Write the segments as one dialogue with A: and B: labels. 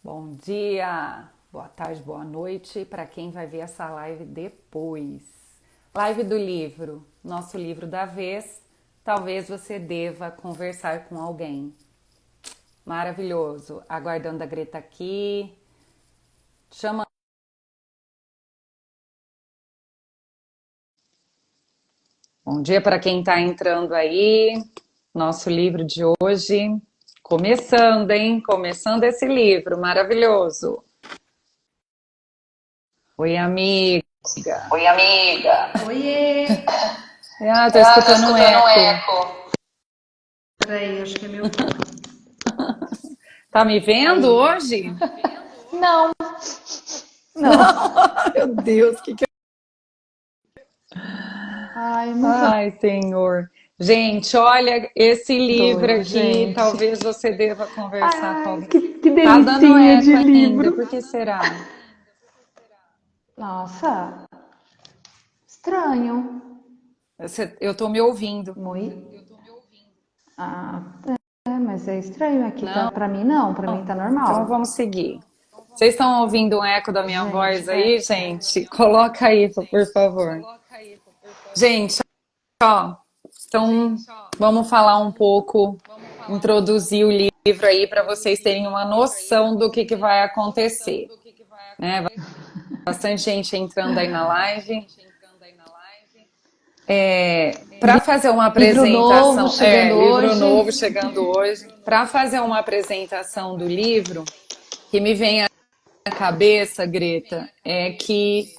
A: Bom dia, boa tarde, boa noite para quem vai ver essa live depois. Live do livro, nosso livro da vez. Talvez você deva conversar com alguém. Maravilhoso. Aguardando a Greta aqui. Chama. Bom dia para quem está entrando aí. Nosso livro de hoje. Começando, hein? Começando esse livro maravilhoso. Oi, amiga.
B: Oi, amiga. Oiê!
A: Ah, tô escutando um
B: Escutando um
A: eco.
B: eco. Peraí, acho que é meu fone.
A: Tá me vendo
B: Aí.
A: hoje?
B: Não,
A: Não,
B: não.
A: meu Deus, que.
B: Ai, muito
A: Ai, Senhor. Gente, olha esse livro
B: doido,
A: aqui.
B: gente.
A: Talvez você deva conversar com
B: Ai,
A: alguém.
B: que
A: Tá dando
B: delicinha de
A: eco ainda,
B: livro.
A: por que será?
B: Nossa, estranho.
A: Eu tô me ouvindo.
B: Muito. Ah, mas é estranho aqui.
A: Não?
B: Pra mim, não. Pra mim tá
A: Então
B: normal.
A: vamos seguir. Vocês estão ouvindo um eco da minha
B: Gente,
A: voz aí, gente? Coloca aí, por favor. Gente, ó, então vamos falar um pouco, introduzir o livro aí para vocês terem uma noção do que vai acontecer, né? Bastante gente entrando aí na live. Para fazer uma
B: livro novo
A: apresentação,
B: chegando
A: livro
B: hoje.
A: novo chegando hoje. Para fazer uma apresentação do livro, que me vem à cabeça, Greta, é que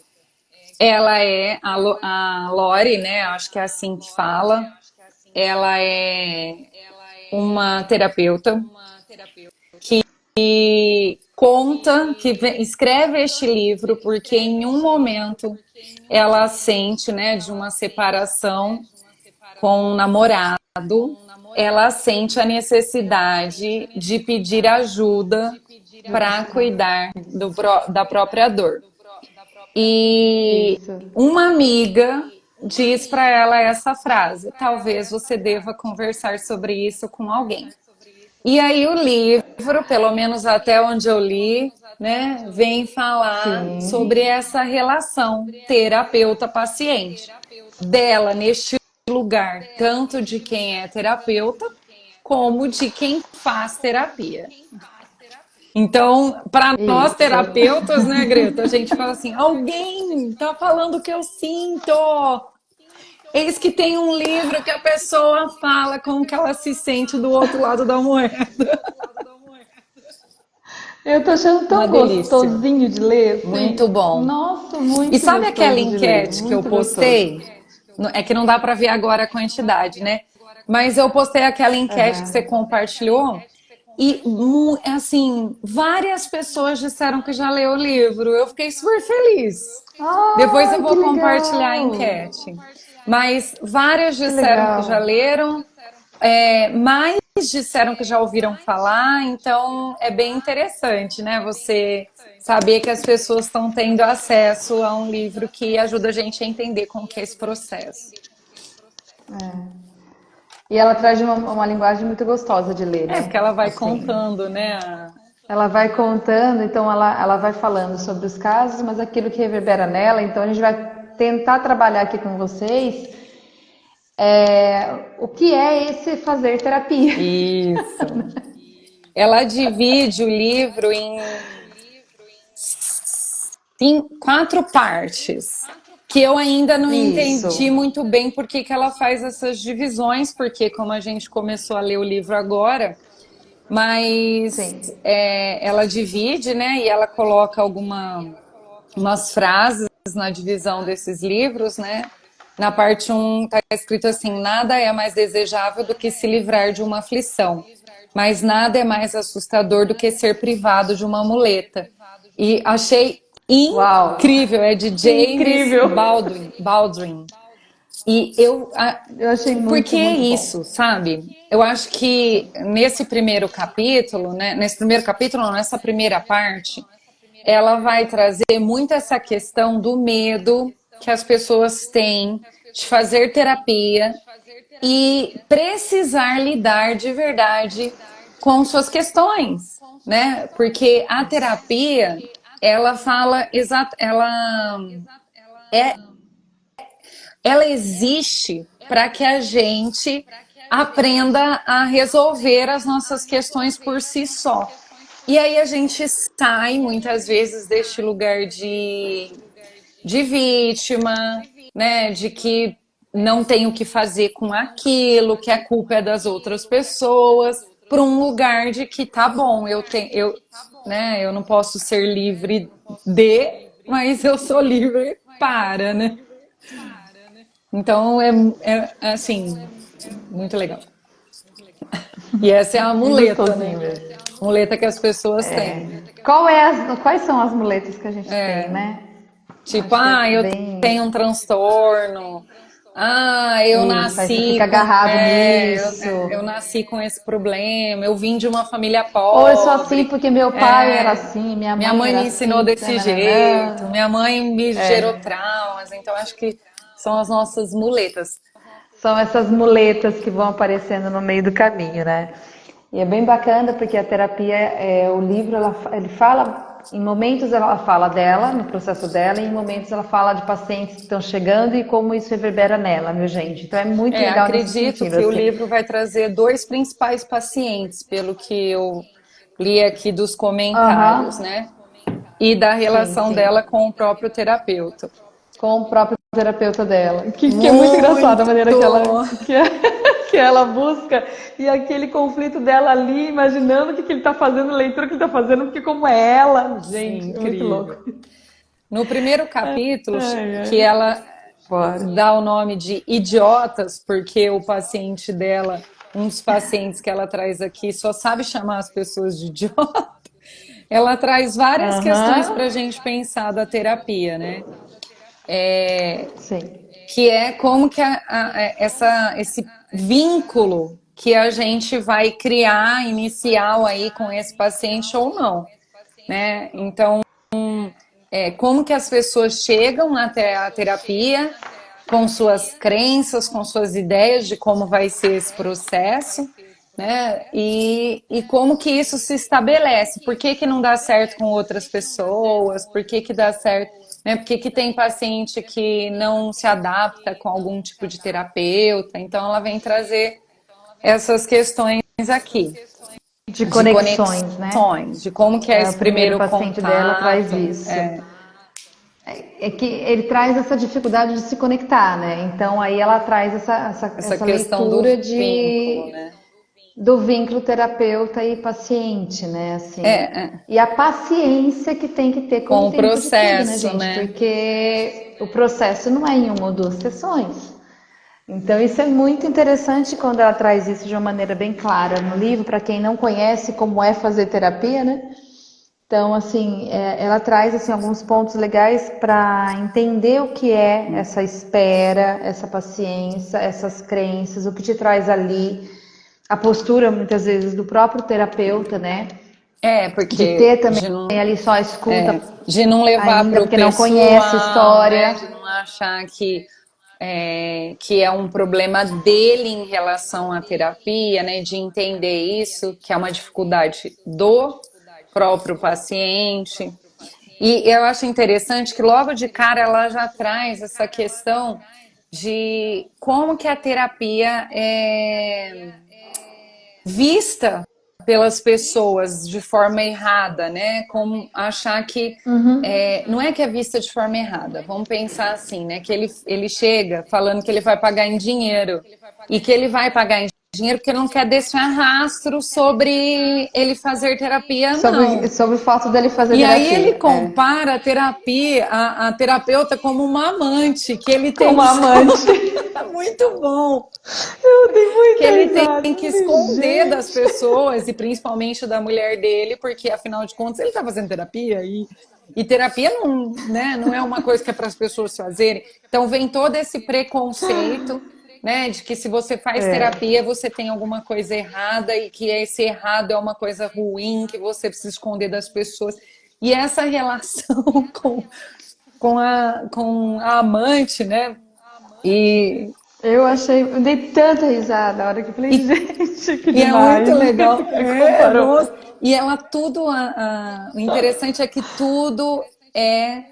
A: ela é a Lori, né? Acho que é assim que fala. Ela é uma terapeuta que conta, escreve este livro porque em um momento ela sente, né, de uma separação com um namorado, ela sente a necessidade de pedir ajuda
B: De
A: para
B: buscar.
A: cuidar da própria dor. E
B: Isso.
A: uma amiga diz para ela essa frase: talvez você deva conversar sobre isso com alguém. E aí o livro, pelo menos até onde eu li, né, vem falar sobre
B: Sim.
A: essa relação terapeuta-paciente dela neste lugar, tanto de quem é terapeuta como de quem faz terapia. Então, para nós
B: Isso.
A: terapeutas, né, Greta, a gente fala assim: alguém tá falando o que eu sinto. Eis que tem um livro que a pessoa fala como que ela se sente do outro lado da moeda.
B: Eu tô achando
A: Uma
B: tão
A: delícia.
B: gostosinho de ler,
A: Muito
B: assim.
A: bom.
B: Nossa,
A: E
B: muito
A: sabe aquela
B: gostoso de ler,
A: enquete que eu
B: muito gostoso.
A: postei? É que não dá para ver agora a quantidade, né? Mas eu postei aquela enquete que você
B: Aham.
A: compartilhou e, assim, várias pessoas disseram que já leu o livro. Eu fiquei super feliz. Depois eu
B: Ai, que
A: vou compartilhar a
B: legal!
A: enquete. Mas várias
B: Que
A: disseram que já
B: legal.
A: leram, mais disseram que já ouviram falar, então é bem interessante, né? Você saber que as pessoas estão tendo acesso a um livro que ajuda a gente a entender como que é esse processo.
B: E ela traz uma linguagem muito gostosa de ler,
A: É,
B: né?
A: porque ela vai
B: Assim,
A: contando, né?
B: ela vai contando, então ela vai falando sobre os casos, mas aquilo que reverbera nela, então a gente vai tentar trabalhar aqui com vocês o que é esse fazer terapia.
A: Isso. Ela divide o livro em quatro partes, que eu ainda não entendi
B: Isso.
A: muito bem por que ela faz essas divisões, porque como a gente começou a ler o livro agora, mas
B: Sim.
A: ela divide, né, e ela coloca umas frases na divisão desses livros, né? Na parte um está escrito assim: nada é mais desejável do que se livrar de uma aflição, mas nada é mais assustador do que ser privado de uma muleta. E achei
B: Uau!
A: incrível, é de James
B: Incrível!
A: Baldwin. E eu,
B: Eu achei
A: porque
B: muito,
A: é
B: muito bom.
A: isso, sabe? Eu acho que nesse primeiro capítulo, né, nesse primeiro capítulo, não, nessa primeira parte, ela vai trazer muito essa questão do medo que as pessoas têm de fazer terapia e precisar lidar de verdade com suas questões, né? Porque a terapia, ela fala é, ela existe para que a gente aprenda a resolver as nossas questões por si só. E aí a gente sai muitas vezes deste lugar de vítima, né? De que não tem o que fazer com aquilo, que a culpa é das outras pessoas, para um lugar de que tá bom, né? Eu não posso ser livre mas eu sou livre para, né? Então é assim, muito legal. E essa é a
B: Bem
A: muleta, né?
B: gostosinho mesmo.
A: Muleta que as pessoas têm, né?
B: Quais são as muletas que a gente tem, né?
A: Tipo,
B: Acho que é
A: eu
B: bem
A: tenho um transtorno. Eu
B: isso. Aí você
A: nasci
B: fica
A: com.
B: agarrado nisso.
A: Eu nasci com esse problema. Eu vim de uma família
B: Ou eu sou assim
A: pobre.
B: porque meu pai era
A: É,
B: assim, minha
A: minha
B: mãe
A: mãe
B: era
A: me ensinou
B: assim.
A: desse jeito.
B: Tananana.
A: Minha mãe me gerou traumas. Então, acho que são as nossas muletas.
B: São essas muletas que vão aparecendo no meio do caminho, né? E é bem bacana porque a terapia, o livro, ele fala, em momentos ela fala dela, no processo dela, e em momentos ela fala de pacientes que estão chegando e como isso reverbera nela, meu gente. Então é muito legal nesse
A: Acredito
B: sentido,
A: que o
B: assim.
A: livro vai trazer dois principais pacientes, pelo que eu li aqui dos comentários,
B: Aham,
A: né? E da
B: sim,
A: relação
B: sim.
A: dela com o próprio terapeuta.
B: Com o próprio terapeuta dela. Que é muito engraçada a maneira
A: Muito!
B: que ela busca e aquele conflito dela ali, imaginando o que ele está fazendo, a leitura que ele está fazendo, porque como é ela,
A: Sim,
B: gente, é muito louco.
A: incrível. No primeiro capítulo,
B: Ai,
A: que
B: ai.
A: ela
B: Forte.
A: dá o nome de idiotas, porque o paciente dela, um dos pacientes que ela traz aqui, só sabe chamar as pessoas de idiota. Ela traz várias questões
B: Aham,
A: para a gente pensar da terapia, né?
B: sim.
A: Que é como que esse vínculo que a gente vai criar inicial aí com esse paciente ou não, né? Então, como que as pessoas chegam até a terapia com suas crenças, com suas ideias de como vai ser esse processo, né? E como que isso se estabelece? Por que que não dá certo com outras pessoas? Por que que dá certo? Né? Por que que tem paciente que não se adapta com algum tipo de terapeuta? Então, ela vem trazer essas questões aqui,
B: De
A: de
B: conexões, né?
A: conexões, de como que é
B: É, o
A: esse
B: primeiro
A: primeiro
B: paciente dela traz
A: contato.
B: isso. É que ele traz essa dificuldade de se conectar, né? Então aí ela traz
A: Essa
B: essa
A: questão do
B: leitura
A: vínculo,
B: de
A: né?
B: do vínculo terapeuta e paciente, né? Assim,
A: É,
B: e a paciência que tem que ter com
A: com
B: o
A: o
B: tempo de tudo, né,
A: processo,
B: gente?
A: né?
B: Porque o processo não é em uma ou duas sessões. Então, isso é muito interessante quando ela traz isso de uma maneira bem clara no livro, para quem não conhece como é fazer terapia, né? Então, assim, ela traz assim, alguns pontos legais para entender o que é essa espera, essa paciência, essas crenças, o que te traz ali, a postura, muitas vezes, do próprio terapeuta, né? De
A: Porque
B: ter também ali só a escuta
A: de não levar
B: ainda,
A: para o
B: porque não conhece a
A: pessoal, né?
B: história.
A: De não achar que é um problema dele em relação à terapia, né? De entender isso, que é uma dificuldade do próprio paciente. E eu acho interessante que logo de cara ela já traz essa questão de como que a terapia é vista pelas pessoas de forma errada, né? Como achar que não é que é vista de forma errada. Vamos pensar assim, né? Que ele chega falando que ele vai pagar em dinheiro e que ele vai pagar em dinheiro porque ele não quer deixar rastro sobre ele fazer terapia, não.
B: Sobre o fato dele fazer
A: E aí ele
B: terapia. É.
A: compara a terapia, a terapeuta como uma amante que ele tem
B: Como
A: que
B: amante.
A: esconder. Muito bom.
B: Eu dei
A: Que
B: muita
A: ele
B: risada.
A: tem que esconder das
B: Gente.
A: pessoas e principalmente da mulher dele, porque afinal de contas ele está fazendo terapia e terapia não, né, não é uma coisa que é para as pessoas fazerem. Então vem todo esse preconceito, né, de que se você faz
B: É.
A: terapia você tem alguma coisa errada e que esse errado é uma coisa ruim que você precisa esconder das pessoas. E essa relação com a amante, né? E
B: eu dei tanta risada na hora que eu falei,
A: E,
B: gente, que
A: e é muito
B: demais.
A: legal.
B: Comparou.
A: Nossa. E ela tudo. O interessante é que tudo é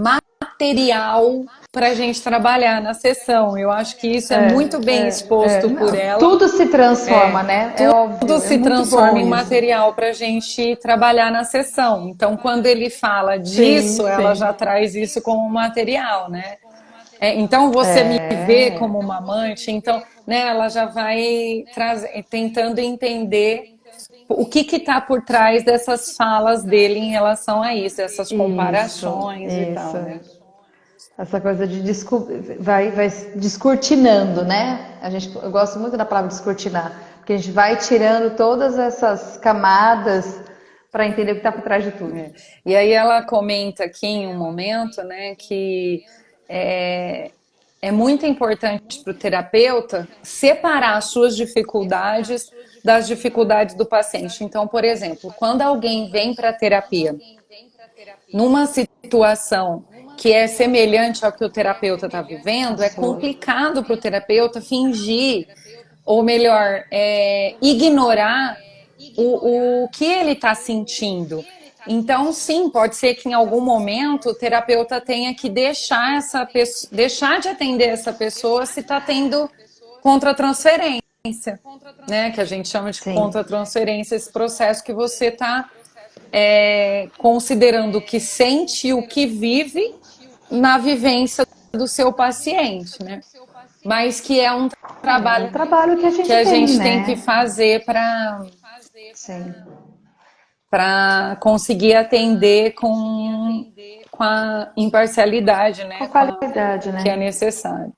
A: material para a gente trabalhar na sessão. Eu acho que isso é muito bem exposto por
B: Não,
A: ela.
B: tudo se transforma, né? É
A: Tudo
B: óbvio, é
A: se
B: muito bom
A: transforma em
B: isso.
A: material para a gente trabalhar na sessão. Então, quando ele fala
B: Sim,
A: disso, ela
B: sim.
A: já traz isso como material, né? Então, você me vê como uma amante, então, né, ela já vai tentando entender o que está por trás dessas falas dele em relação a isso, essas comparações e
B: Isso.
A: tal, né?
B: Essa coisa de vai descortinando, né? Eu gosto muito da palavra descortinar, porque a gente vai tirando todas essas camadas para entender o que está por trás de tudo.
A: E aí ela comenta aqui em um momento, né, que é, é muito importante para o terapeuta separar as suas dificuldades das dificuldades do paciente. Então, por exemplo, quando alguém vem para a terapia numa situação que é semelhante ao que o terapeuta está
B: A
A: vivendo, é
B: sua.
A: complicado para o terapeuta fingir, ou melhor, ignorar o que ele está sentindo. Então, sim, pode ser que em algum momento o terapeuta tenha que deixar de atender essa pessoa se está tendo contratransferência, né? Que a gente chama de
B: Sim.
A: contratransferência, esse processo que você está considerando o que sente e o que vive na vivência do seu paciente, né? Mas que é um
B: É o
A: trabalho
B: trabalho que a
A: que
B: gente
A: a
B: tem,
A: gente tem que
B: né?
A: fazer para
B: Sim.
A: conseguir atender com a imparcialidade,
B: Com
A: né?
B: qualidade,
A: Que é
B: né?
A: necessário.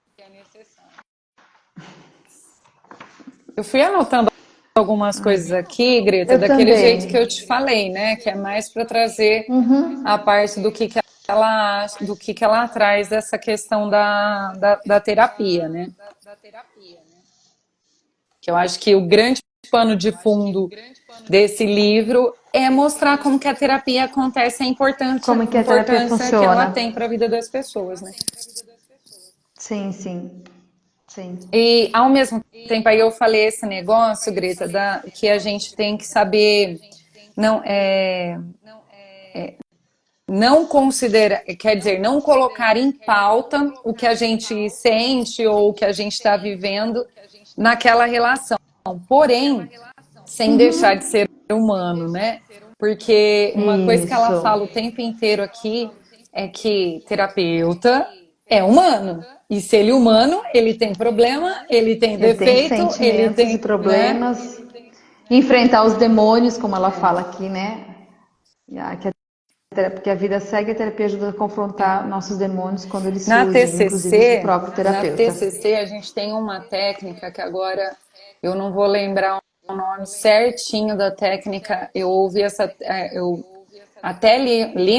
A: Eu fui anotando algumas coisas aqui, Greta,
B: Eu
A: daquele jeito que eu
B: também.
A: te falei, né? Que é mais para trazer a
B: Uhum.
A: parte do que ela acha, do que ela traz dessa questão da terapia, né? Que eu acho que o grande pano de fundo desse livro é mostrar como que a terapia acontece, a
B: Como que a terapia
A: importância que
B: funciona?
A: ela tem para a vida das pessoas, né?
B: Sim, sim, sim.
A: E ao mesmo tempo aí eu falei esse negócio, Greta, que a gente tem que saber não não considerar, quer dizer, não colocar em pauta o que a gente sente ou o que a gente está vivendo naquela relação. Porém, sem deixar de ser humano, né? Porque uma coisa que ela
B: Isso.
A: fala o tempo inteiro aqui é que terapeuta é humano. E se ele é humano, ele tem problema, ele tem
B: Ele tem
A: defeito, ele
B: sentimentos e
A: tem, né?
B: problemas. Enfrentar os demônios, como ela fala aqui, né? Porque a vida segue, a terapia ajuda a confrontar nossos demônios quando eles surgem, inclusive do próprio
A: Na
B: terapeuta.
A: TCC a gente tem uma técnica que agora eu não vou lembrar o nome certinho da técnica. Eu ouvi eu até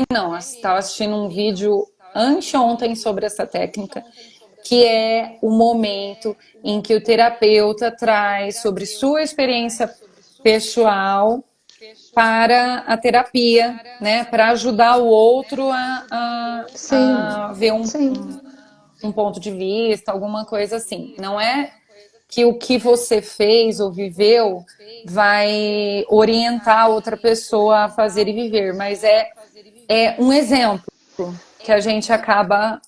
A: não, estava assistindo um vídeo anteontem sobre essa técnica, que é o momento em que o terapeuta traz sobre sua experiência pessoal para a terapia, né, para ajudar o outro
B: Sim,
A: a ver
B: sim.
A: um ponto de vista, alguma coisa assim. Não é que o que você fez ou viveu vai orientar outra pessoa a fazer e viver, mas é um exemplo que a gente acaba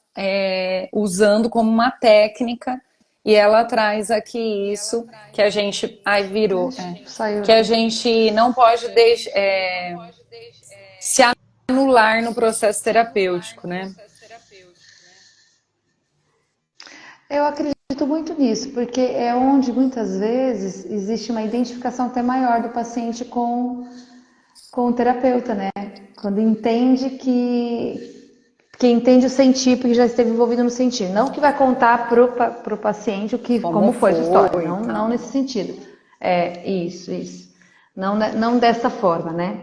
A: usando como uma técnica e ela traz aqui isso que a gente virou
B: Saiu
A: que a
B: aqui.
A: gente não pode se anular no processo terapêutico, né?
B: Eu acredito muito nisso, porque é onde muitas vezes existe uma identificação até maior do paciente com o terapeuta, né? Quando entende que entende o sentir, porque já esteve envolvido no sentir. Não que vai contar pro paciente
A: Como
B: como foi sua história,
A: foi e
B: não
A: tal.
B: nesse sentido. É, isso. Não dessa forma, né?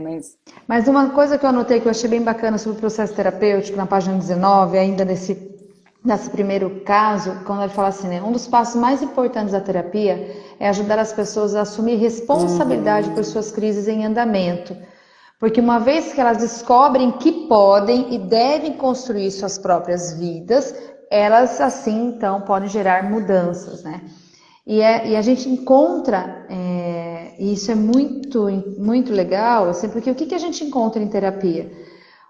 A: Mas
B: Mas uma coisa que eu anotei que eu achei bem bacana sobre o processo terapêutico, na página 19, ainda nesse primeiro caso, quando ele fala assim, né? Um dos passos mais importantes da terapia é ajudar as pessoas a assumir responsabilidade por suas crises em andamento. Porque uma vez que elas descobrem que podem e devem construir suas próprias vidas, elas assim então podem gerar mudanças, né? E a gente encontra, e isso é muito, muito legal, assim, porque o que a gente encontra em terapia?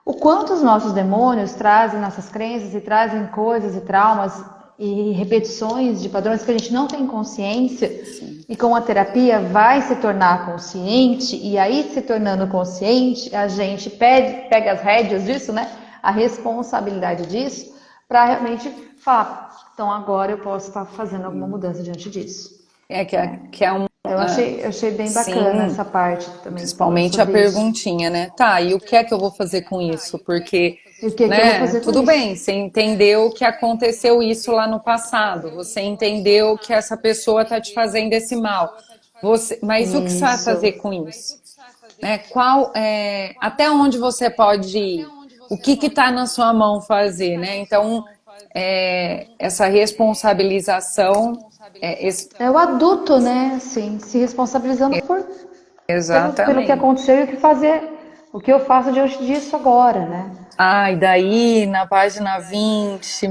B: O quanto os nossos demônios trazem nossas crenças e trazem coisas e traumas e repetições de padrões que a gente não tem consciência,
A: Sim.
B: e com a terapia vai se tornar consciente, e aí se tornando consciente, a gente pega as rédeas disso, né? A responsabilidade disso, para realmente falar, então agora eu posso estar fazendo alguma mudança diante disso.
A: Que é uma.
B: Eu achei bem bacana
A: Sim,
B: essa parte também, falando
A: principalmente a
B: sobre isso.
A: perguntinha, né? Tá, e o que é que eu vou fazer com isso? Porque,
B: E o que eu vou
A: né,
B: fazer com
A: tudo
B: isso?
A: bem, você entendeu que aconteceu isso lá no passado, você entendeu que essa pessoa tá te fazendo esse mal. Mas o que você vai
B: Isso.
A: fazer com isso? Né? Até onde você pode ir? O que está na sua mão fazer, né? Então, essa responsabilização,
B: É o adulto, né? Assim, se responsabilizando pelo que
A: exatamente.
B: aconteceu e o que fazer, o que eu faço diante disso agora, né?
A: Ah, e daí na página 20,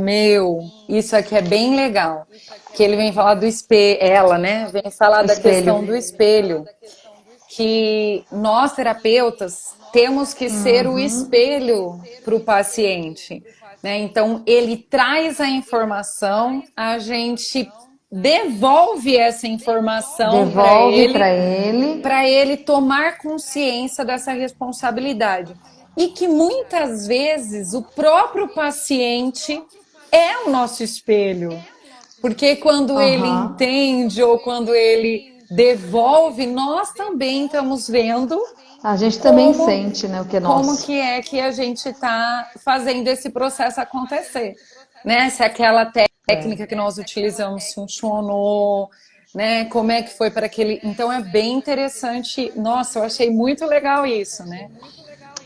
A: isso aqui é bem legal, que ele vem falar do espelho, ela, né? Vem falar
B: O
A: da
B: espelho.
A: questão do espelho, que nós terapeutas temos que ser o espelho para o paciente, né? Então ele traz a informação, a gente devolve essa informação
B: Devolve para ele.
A: para ele tomar consciência dessa responsabilidade. E que muitas vezes o próprio paciente é o nosso espelho. Porque quando ele
B: Aham.
A: entende ou quando ele devolve, nós também estamos vendo
B: A gente também
A: como,
B: sente, né, o que é
A: como
B: nosso.
A: que é que a gente está fazendo esse processo acontecer. Né? Se aquela técnica que nós utilizamos funcionou, né? Como é que foi para aquele. Então é bem interessante. Nossa, eu achei muito legal isso, né?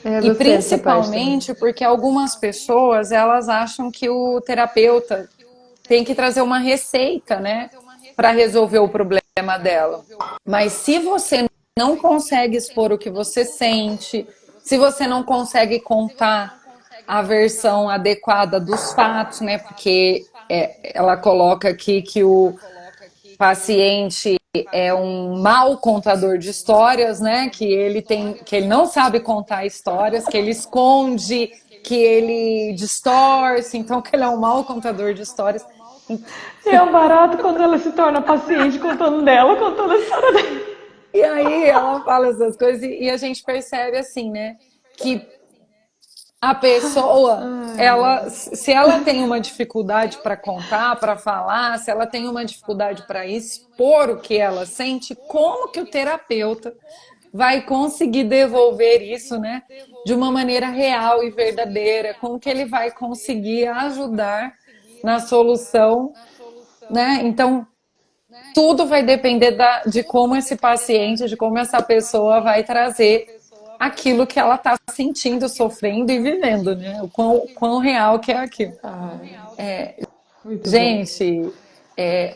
B: Eu
A: E
B: gostei dessa parte também.
A: principalmente porque algumas pessoas elas acham que o terapeuta tem que trazer uma receita, né, para resolver o problema dela. Mas se você não consegue expor o que você sente, se você não consegue contar a versão adequada dos fatos, né, porque ela coloca aqui que o paciente é um mau contador de histórias, né? Que ele não sabe contar histórias, que ele esconde, que ele distorce, então que ele é um mau contador de histórias.
B: E é um barato quando ela se torna paciente contando dela, contando a história dela.
A: E aí ela fala essas coisas e a gente percebe assim, né? Que a pessoa, se ela tem uma dificuldade para contar, para falar, se ela tem uma dificuldade para expor o que ela sente, como que o terapeuta vai conseguir devolver isso, né, de uma maneira real e verdadeira? Como que ele vai conseguir ajudar na solução, né? Então, tudo vai depender de como esse paciente, de como essa pessoa vai trazer aquilo que ela está sentindo, sofrendo e vivendo, né? O quão real que é aquilo.
B: Muito bom.
A: Gente,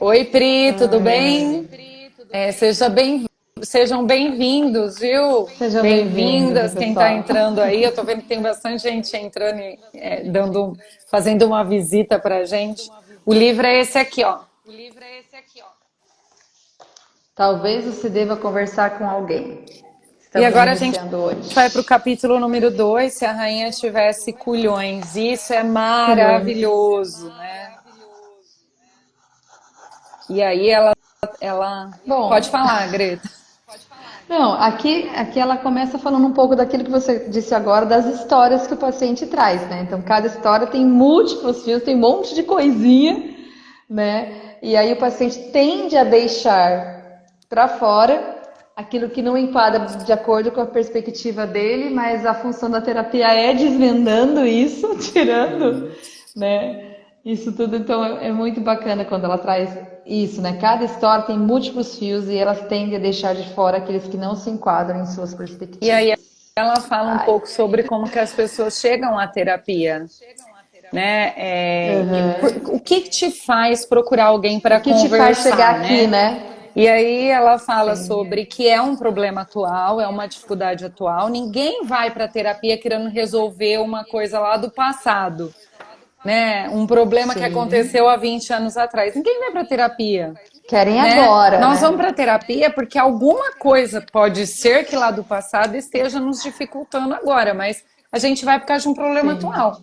A: oi Pri, tudo bem? Sejam bem-vindos, viu?
B: Sejam bem-vindos,
A: Bem-vindas, quem está
B: pessoal.
A: entrando aí. Eu estou vendo que tem bastante gente entrando e fazendo uma visita para a gente. O livro é esse aqui, ó.
B: Talvez você deva conversar com alguém.
A: E
B: Estamos
A: agora a gente
B: iniciando hoje.
A: vai para o capítulo número 2, se a rainha tivesse culhões. Isso é
B: Culhões.
A: maravilhoso, né? E aí ela pode
B: Bom,
A: falar, Greta.
B: não, aqui ela começa falando um pouco daquilo que você disse agora, das histórias que o paciente traz, né? Então, cada história tem múltiplos fios, tem um monte de coisinha, né? E aí o paciente tende a deixar para fora aquilo que não enquadra de acordo com a perspectiva dele, mas a função da terapia é desvendando isso, tirando, né? Isso tudo, então, é muito bacana quando ela traz isso, né? Cada história tem múltiplos fios e elas tendem a deixar de fora aqueles que não se enquadram em suas
A: E aí
B: perspectivas.
A: ela fala um
B: Ai.
A: pouco sobre como que as pessoas chegam à terapia, né? O que te faz procurar alguém
B: O
A: para
B: que te faz chegar
A: conversar,
B: aqui,
A: né?
B: né?
A: E aí ela fala
B: Sim.
A: sobre que é um problema atual, é uma dificuldade atual. Ninguém vai para a terapia querendo resolver uma coisa lá do passado. né? Um problema que
B: Sim.
A: aconteceu há 20 anos atrás. Ninguém vai para terapia,
B: Querem
A: né?
B: agora,
A: Nós vamos
B: né?
A: para terapia porque alguma coisa pode ser que lá do passado esteja nos dificultando agora, mas a gente vai por causa de um problema
B: Sim.
A: atual.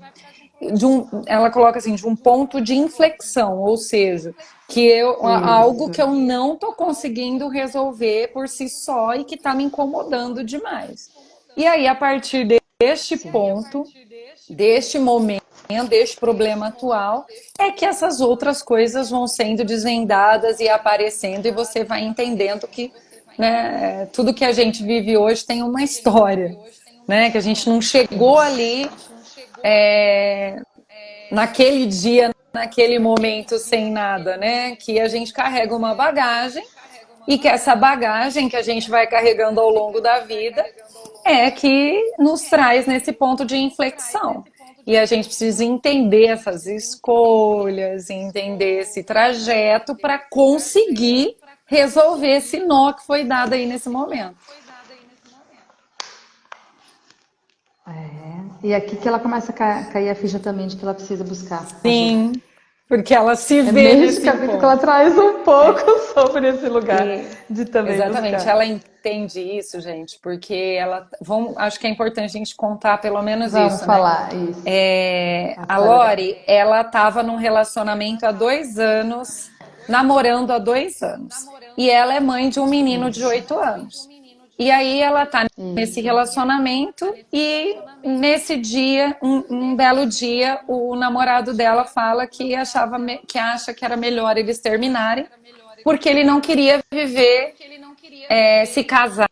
A: Ela coloca assim, de um ponto de inflexão, ou seja, algo
B: Isso.
A: que eu não estou conseguindo resolver por si só e que está me incomodando demais. E aí, a partir deste ponto, deste momento, deste problema atual, é que essas outras coisas vão sendo desvendadas e aparecendo, e você vai entendendo que, né, tudo que a gente vive hoje tem uma história, né? Que a gente não chegou
B: Isso.
A: ali naquele dia, naquele momento sem nada, né? Que a gente carrega uma bagagem e que essa bagagem que a gente vai carregando ao longo da vida é que nos traz nesse ponto de inflexão. E a gente precisa entender essas escolhas, entender esse trajeto para conseguir resolver esse nó que foi dado aí nesse momento.
B: E aqui que ela começa a cair a ficha também de que ela precisa buscar ajuda.
A: Sim, porque ela se
B: É
A: vê
B: neste
A: nesse
B: capítulo que ela
A: ponto.
B: traz um pouco sobre esse lugar
A: E
B: de também
A: exatamente,
B: buscar.
A: ela entende isso, gente, porque acho que é importante a gente contar pelo menos
B: Vamos
A: isso, né?
B: falar isso. A
A: A
B: história dela.
A: Lori, ela estava num relacionamento há 2 anos, namorando há 2 anos. E ela é mãe de um menino de
B: Isso.
A: 8 anos. E aí ela tá nesse
B: Isso.
A: relacionamento e nesse dia, um belo dia, o namorado dela fala que acha que era melhor eles terminarem, porque ele não queria viver, se casar,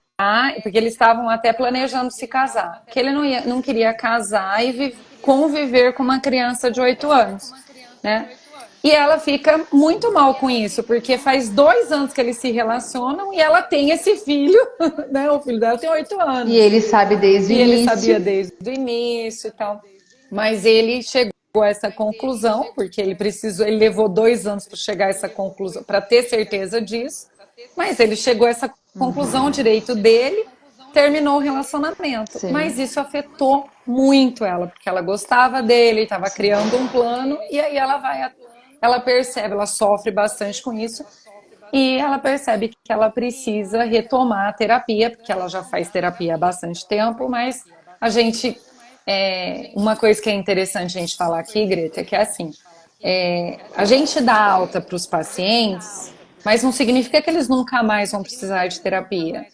A: porque eles estavam até planejando se casar, que ele não queria casar e conviver com uma criança de 8 anos, né? E ela fica muito mal com isso, porque faz 2 anos que eles se relacionam e ela tem esse filho, né? O filho dela tem oito
B: E
A: anos.
B: ele sabe desde o
A: E ele sabia
B: início.
A: desde o início e tal. Mas ele chegou a essa conclusão, porque ele levou 2 anos para chegar a essa conclusão, para ter certeza disso. Mas ele chegou a essa conclusão, o direito dele, terminou o relacionamento.
B: Sim,
A: Mas isso afetou muito ela, porque ela gostava dele, estava
B: sim.
A: criando um plano, e aí ela percebe, ela sofre bastante com isso, e ela percebe que ela precisa retomar a terapia, porque ela já faz terapia há bastante tempo, mas a gente. Uma coisa que é interessante a gente falar aqui, Greta, é que é assim: a gente dá alta para os pacientes, mas não significa que eles nunca mais vão precisar de terapia.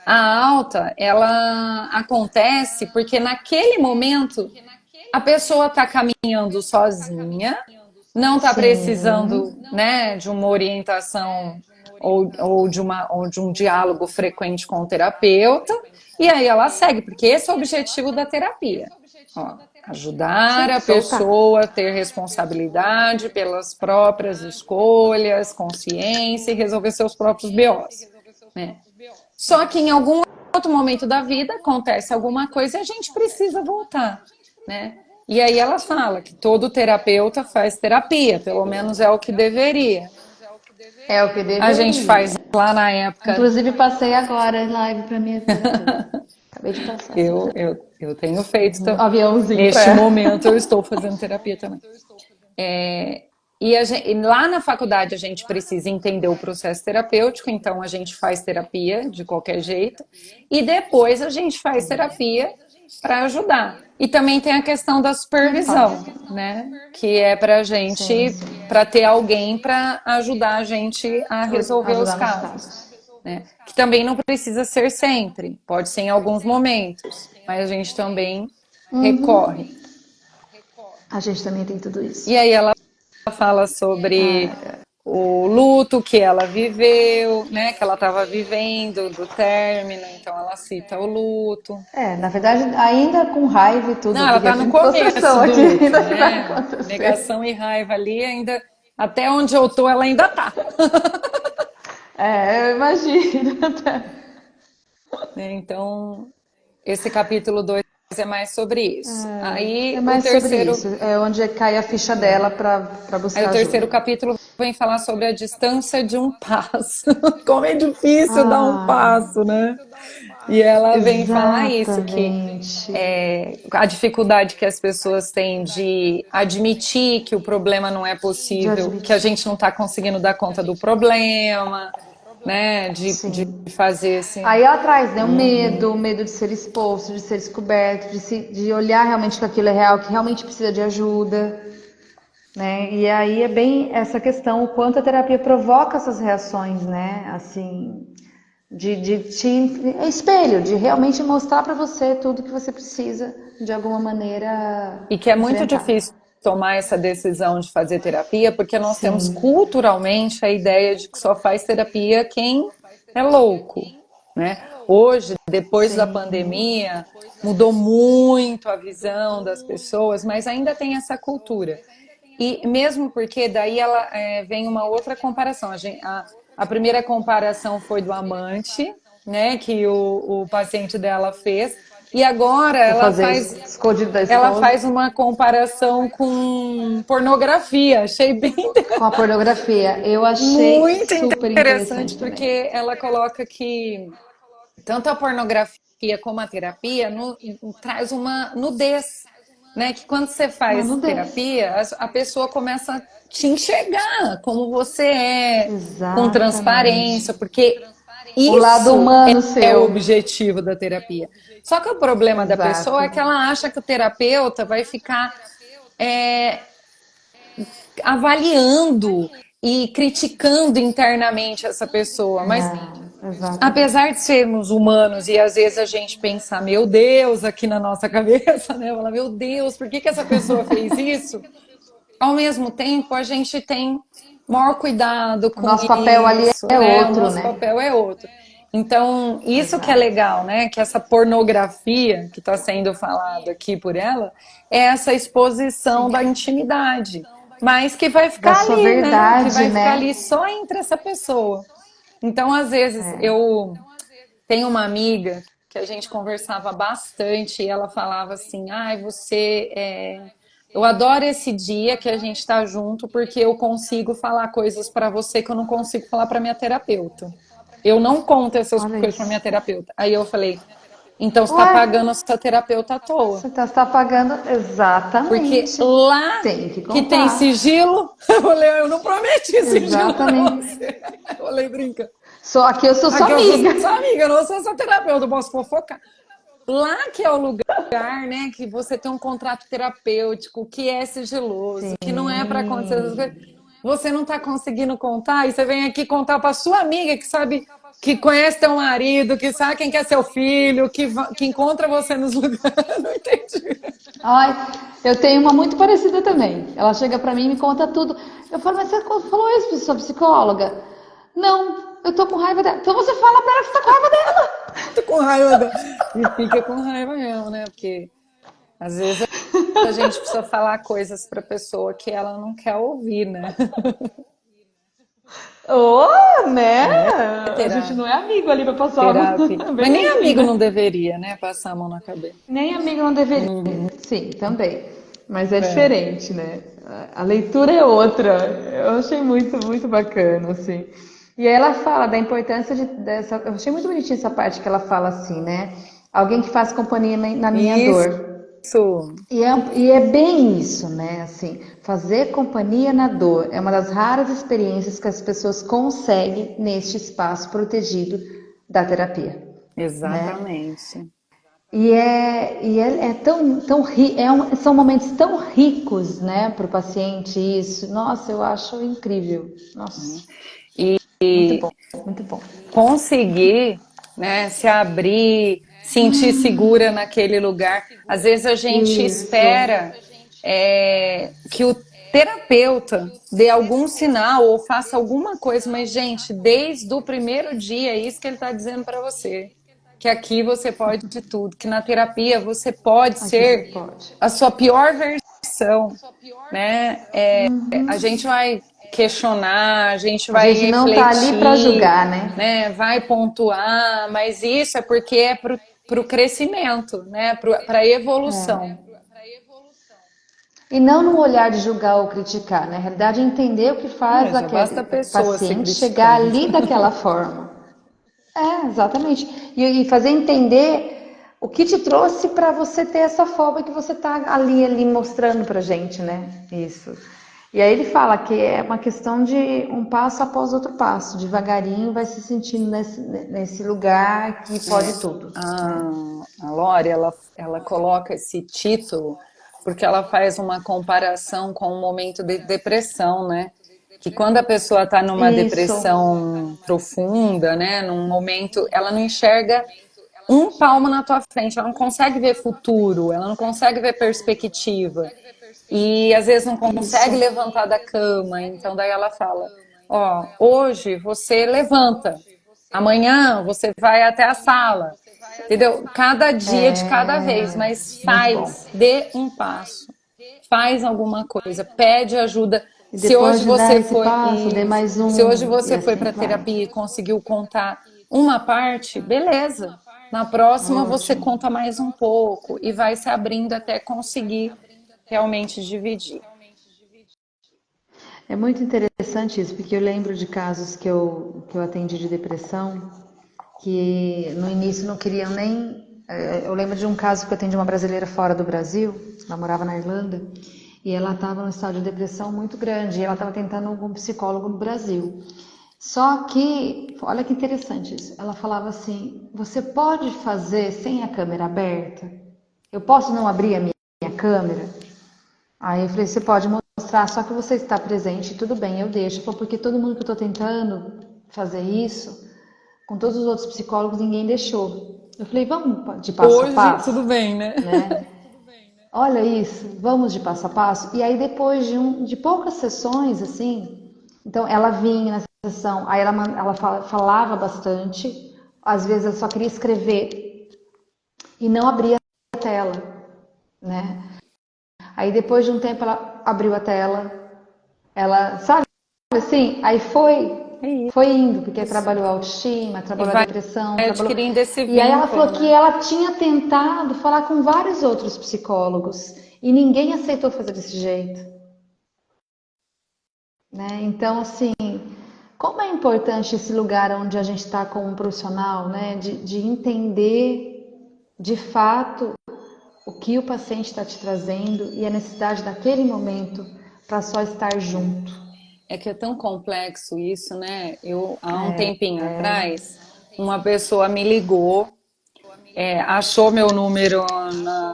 A: A alta, ela acontece porque naquele momento a pessoa está caminhando sozinha, não está precisando,
B: Sim.
A: né, de uma orientação ou de um diálogo frequente com o terapeuta, e aí ela segue, porque esse é o objetivo da terapia. Ó, ajudar
B: Sim,
A: a
B: soltar.
A: pessoa a ter responsabilidade pelas próprias escolhas, consciência e resolver seus próprios BOs, né? Só que em algum outro momento da vida acontece alguma coisa e a gente precisa voltar, né? E aí ela fala que todo terapeuta faz terapia, pelo menos é o que deveria.
B: É o que
A: A gente faz
B: deveria.
A: lá na época.
B: Inclusive, passei agora em live para minha terapeuta. Acabei de passar.
A: Eu tenho feito.
B: Um aviãozinho para
A: Neste
B: ela.
A: momento eu estou fazendo terapia também. E lá na faculdade a gente precisa entender o processo terapêutico, então a gente faz terapia de qualquer jeito, e depois a gente faz terapia para ajudar. E também tem a questão da
B: É
A: supervisão,
B: fácil.
A: né? Que é para
B: Sim,
A: gente,
B: sim.
A: para ter alguém para ajudar a gente a resolver os
B: Ajudar nos
A: casos,
B: casos.
A: né? Que também não precisa ser sempre, pode ser em alguns momentos, mas a gente também
B: Uhum.
A: recorre.
B: A gente também tem tudo
A: E
B: isso.
A: aí ela fala sobre o luto que ela viveu, né? Que ela estava vivendo do término, então ela cita o luto.
B: Na verdade, ainda com raiva e tudo,
A: Não, ela
B: porque
A: está
B: eu
A: no
B: tenho processão
A: começo do
B: aqui
A: luto,
B: ainda que vai
A: né?
B: acontecer.
A: Negação e raiva ali ainda, até onde eu tô, ela ainda tá.
B: Eu imagino.
A: Né? Então, esse capítulo 2 é mais sobre isso.
B: É
A: Aí o
B: mais sobre
A: terceiro,
B: isso. É onde cai a ficha dela para
A: aí o
B: buscar
A: terceiro
B: ajuda.
A: capítulo vem falar sobre a distância de um passo. Como é difícil dar um
B: Ah,
A: passo, né? E ela vem falar isso, que
B: Exatamente.
A: a dificuldade que as pessoas têm de admitir que o problema não é
B: De
A: possível, que a
B: admitir.
A: gente não está conseguindo dar conta do problema, né? De
B: Sim.
A: fazer esse.
B: Aí ela traz, né,
A: Uhum.
B: o medo de ser exposto, de ser descoberto, de olhar realmente que aquilo é real, que realmente precisa de ajuda, né? E aí é bem essa questão, o quanto a terapia provoca essas reações, né? Assim, de te é espelho, de realmente mostrar para você tudo que você precisa de alguma maneira
A: E que é muito
B: enfrentar.
A: difícil tomar essa decisão de fazer terapia, porque nós temos
B: Sim,
A: culturalmente a ideia de que só faz terapia quem é louco, né? Hoje, depois da
B: sim.
A: pandemia, mudou muito a visão das pessoas, mas ainda tem essa cultura. E mesmo porque daí ela vem uma outra comparação. A primeira comparação foi do amante, né, que o paciente dela fez, e agora
B: Vou fazer escondido da
A: ela
B: esposa.
A: faz uma comparação com pornografia. Achei bem
B: Com a pornografia. Eu achei
A: muito
B: super
A: interessante,
B: interessante também.
A: porque ela coloca que tanto a pornografia como a terapia traz uma nudez, né? Que quando você
B: Uma
A: faz
B: nudez.
A: terapia, a pessoa começa a te enxergar como você é, com
B: Exatamente.
A: transparência, porque
B: O lado
A: isso
B: humano
A: é o
B: seu.
A: objetivo da terapia. Só que o problema da pessoa é
B: Exato.
A: que ela acha que o terapeuta vai ficar é, avaliando e criticando internamente essa pessoa, mas
B: Não, exatamente.
A: apesar de sermos humanos e às vezes a gente pensar, meu Deus, aqui na nossa cabeça, né? Falar, meu Deus, por que essa pessoa fez isso? Ao mesmo tempo, a gente tem maior cuidado
B: O
A: com
B: nosso papel ali
A: isso,
B: é
A: né? O
B: outro,
A: nosso
B: né?
A: papel é outro. Então, isso que é
B: Exato.
A: legal, né? Que essa pornografia que está sendo falado aqui por ela é essa exposição
B: Sim.
A: da intimidade, mas que vai
B: Da
A: ficar
B: sua
A: ali, né? Que
B: verdade,
A: vai ficar
B: né?
A: ali só entre essa pessoa. Então, às vezes, eu tenho uma amiga que a gente conversava bastante e ela falava assim: ai, eu adoro esse dia que a gente está junto porque eu consigo falar coisas para você que eu não consigo falar para minha terapeuta. Eu não conto essas
B: Olha
A: coisas para minha
B: isso.
A: terapeuta. Aí eu falei: então você está
B: Ué,
A: pagando a sua terapeuta à toa.
B: você está pagando
A: Porque
B: exatamente.
A: lá
B: Tem que
A: que tem
B: contar.
A: sigilo, eu falei: eu não prometi sigilo para
B: Exatamente.
A: você. Eu falei: brinca.
B: Só aqui eu sou sua
A: Aqui eu sou
B: amiga.
A: sua amiga, eu não sou sua terapeuta, eu posso fofocar. Lá que é o lugar, né, que você tem um contrato terapêutico, que é sigiloso, que não é para acontecer essas coisas.
B: Sim.
A: Você não está conseguindo contar e você vem aqui contar para sua amiga que sabe, que conhece teu marido, que sabe quem que é seu filho, que encontra você nos lugares. Não entendi.
B: Ai, eu tenho uma muito parecida também. Ela chega pra mim e me conta tudo. Eu falo, mas você falou isso pra sua psicóloga? Não, eu tô com raiva dela. Então você fala pra ela que você tá com raiva dela.
A: Tô com raiva dela. E fica com raiva mesmo, né? Porque às vezes a gente precisa falar coisas para pessoa que ela não quer ouvir, né?
B: Oh, né?
A: É
B: A gente
A: terapia.
B: não é amigo ali pra passar a mão.
A: Terapia. Mas
B: Bem
A: nem
B: assim,
A: amigo não
B: né?
A: deveria, né? Passar a mão na cabeça.
B: Nem amigo não deveria.
A: Uhum.
B: Sim, também. Mas é
A: É.
B: diferente, né? A leitura é outra. Eu achei muito, muito bacana, assim. E aí ela fala da importância dessa. Eu achei muito bonitinha essa parte que ela fala assim, né? Alguém que faz companhia na minha dor.
A: Isso.
B: E é bem isso, né? Assim, fazer companhia na dor é uma das raras experiências que as pessoas conseguem neste espaço protegido da terapia, né?
A: Exatamente.
B: É tão, tão são momentos tão ricos, né, para o paciente isso. Nossa, eu acho incrível. Nossa, muito
A: E
B: bom, muito bom.
A: conseguir, né, se abrir, sentir segura naquele lugar. Às vezes a gente
B: Isso.
A: espera que o terapeuta dê algum sinal ou faça alguma coisa, mas, gente, desde o primeiro dia, é isso que ele está dizendo para você. Que aqui você pode de tudo, que na terapia você pode
B: Aqui você
A: ser
B: pode.
A: a sua pior versão, né? A gente vai questionar, a gente
B: A
A: vai
B: gente não tá ali para
A: refletir,
B: julgar, né?
A: né? Vai pontuar, mas isso é porque é para o crescimento, né? Para a evolução.
B: E não no olhar de julgar ou criticar, na realidade, entender o que faz
A: Já basta a
B: aquele
A: pessoa se
B: paciente chegar
A: criticando.
B: ali daquela forma. Exatamente. E fazer entender o que te trouxe para você ter essa forma que você tá ali mostrando pra gente, né? Isso. E aí ele fala que é uma questão de um passo após outro passo, devagarinho vai se sentindo nesse lugar que pode tudo, né?
A: A Lore, ela coloca esse título porque ela faz uma comparação com um momento de depressão, né? Que quando a pessoa está numa
B: Isso.
A: depressão profunda, né? Num momento, ela não enxerga um palmo na tua frente, ela não consegue ver futuro, ela não consegue ver perspectiva. E às vezes não
B: Isso.
A: consegue levantar da cama. Então daí ela fala: ó, hoje você levanta, amanhã você vai até a sala, entendeu? Cada dia de cada vez,
B: É
A: mas
B: muito bom.
A: faz, dê um passo, faz alguma coisa, pede ajuda.
B: E
A: Se
B: depois
A: hoje
B: de dar
A: você
B: esse
A: foi
B: passo, dê
A: isso,
B: mais
A: se hoje
B: um, e
A: você foi
B: assim
A: para
B: vai.
A: terapia e conseguiu contar uma parte, beleza. Na próxima você
B: Ótimo.
A: conta mais um pouco e vai se abrindo até conseguir realmente dividir.
B: É muito interessante isso, porque eu lembro de casos que eu atendi de depressão, que no início não queriam nem. Eu lembro de um caso que eu atendi uma brasileira fora do Brasil, ela morava na Irlanda, e ela estava num estado de depressão muito grande, e ela estava tentando algum psicólogo no Brasil. Só que, olha que interessante isso, ela falava assim: você pode fazer sem a câmera aberta? Eu posso não abrir a minha câmera? Aí eu falei: você pode mostrar, só que você está presente, tudo bem, eu deixo. Porque todo mundo que eu estou tentando fazer isso, com todos os outros psicólogos, ninguém deixou. Eu falei: vamos de passo a
A: Hoje, tudo
B: passo,
A: bem, né?
B: né? Olha isso, vamos de passo a passo. E aí depois de poucas sessões, assim, então ela vinha na sessão, aí ela falava bastante, às vezes eu só queria escrever e não abria a tela, né? Aí depois de um tempo ela abriu a tela, ela, sabe assim, aí
A: É
B: foi indo, porque
A: isso.
B: trabalhou a autoestima,
A: E
B: trabalhou a
A: vai
B: depressão, trabalhou.
A: adquirindo esse
B: E aí ela
A: vínculo,
B: falou que
A: né?
B: ela tinha tentado falar com vários outros psicólogos e ninguém aceitou fazer desse jeito, né? Então, assim, como é importante esse lugar onde a gente está com um profissional, né? De entender de fato o que o paciente está te trazendo e a necessidade daquele momento para só estar junto.
A: É que é tão complexo isso, né? Eu, há um tempinho atrás, uma pessoa me ligou, achou meu número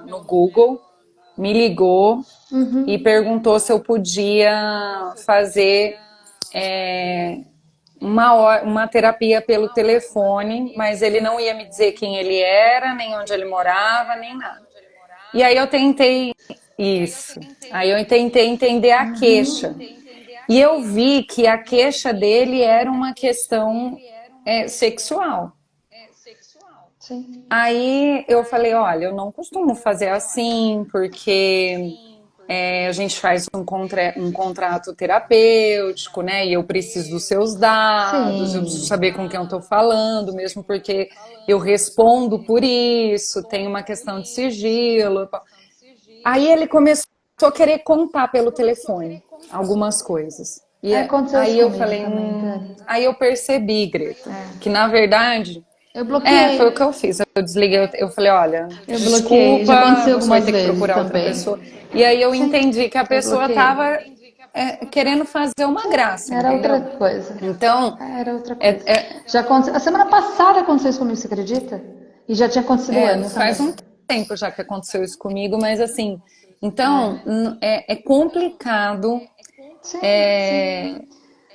A: no Google, me ligou e perguntou se eu podia fazer uma terapia pelo telefone, mas ele não ia me dizer quem ele era, nem onde ele morava, nem nada. E aí eu tentei isso. Aí eu tentei entender a queixa. E eu vi que a queixa dele era uma questão sexual.
B: Sim.
A: Aí eu falei, olha, eu não costumo fazer assim, porque a gente faz um contrato terapêutico, né? E eu preciso dos seus dados, eu preciso
B: Sim.
A: saber com quem eu estou falando, mesmo porque eu respondo por isso, tem uma questão de sigilo. Aí ele começou a querer contar pelo telefone algumas coisas.
B: Aconteceu
A: Aí
B: isso
A: eu
B: comigo
A: falei,
B: também, Dani.
A: aí eu percebi, Greta, que na verdade
B: Eu
A: foi o que
B: bloqueei.
A: eu fiz. Eu desliguei, eu falei, olha,
B: Eu bloqueei. Já
A: desculpa,
B: aconteceu
A: você vai
B: algumas
A: ter que
B: vezes
A: procurar outra
B: também.
A: pessoa. E aí eu
B: Sim,
A: entendi que a
B: eu
A: pessoa
B: bloqueei.
A: estava querendo fazer uma
B: Sim,
A: graça,
B: era outra
A: entendeu?
B: coisa.
A: Então,
B: Era outra coisa.
A: é, é,
B: Já aconteceu. A semana passada aconteceu isso comigo, você acredita? E já tinha acontecido antes
A: faz um
B: também.
A: tempo já que aconteceu isso comigo, mas assim, então é complicado.
B: Sim,
A: É,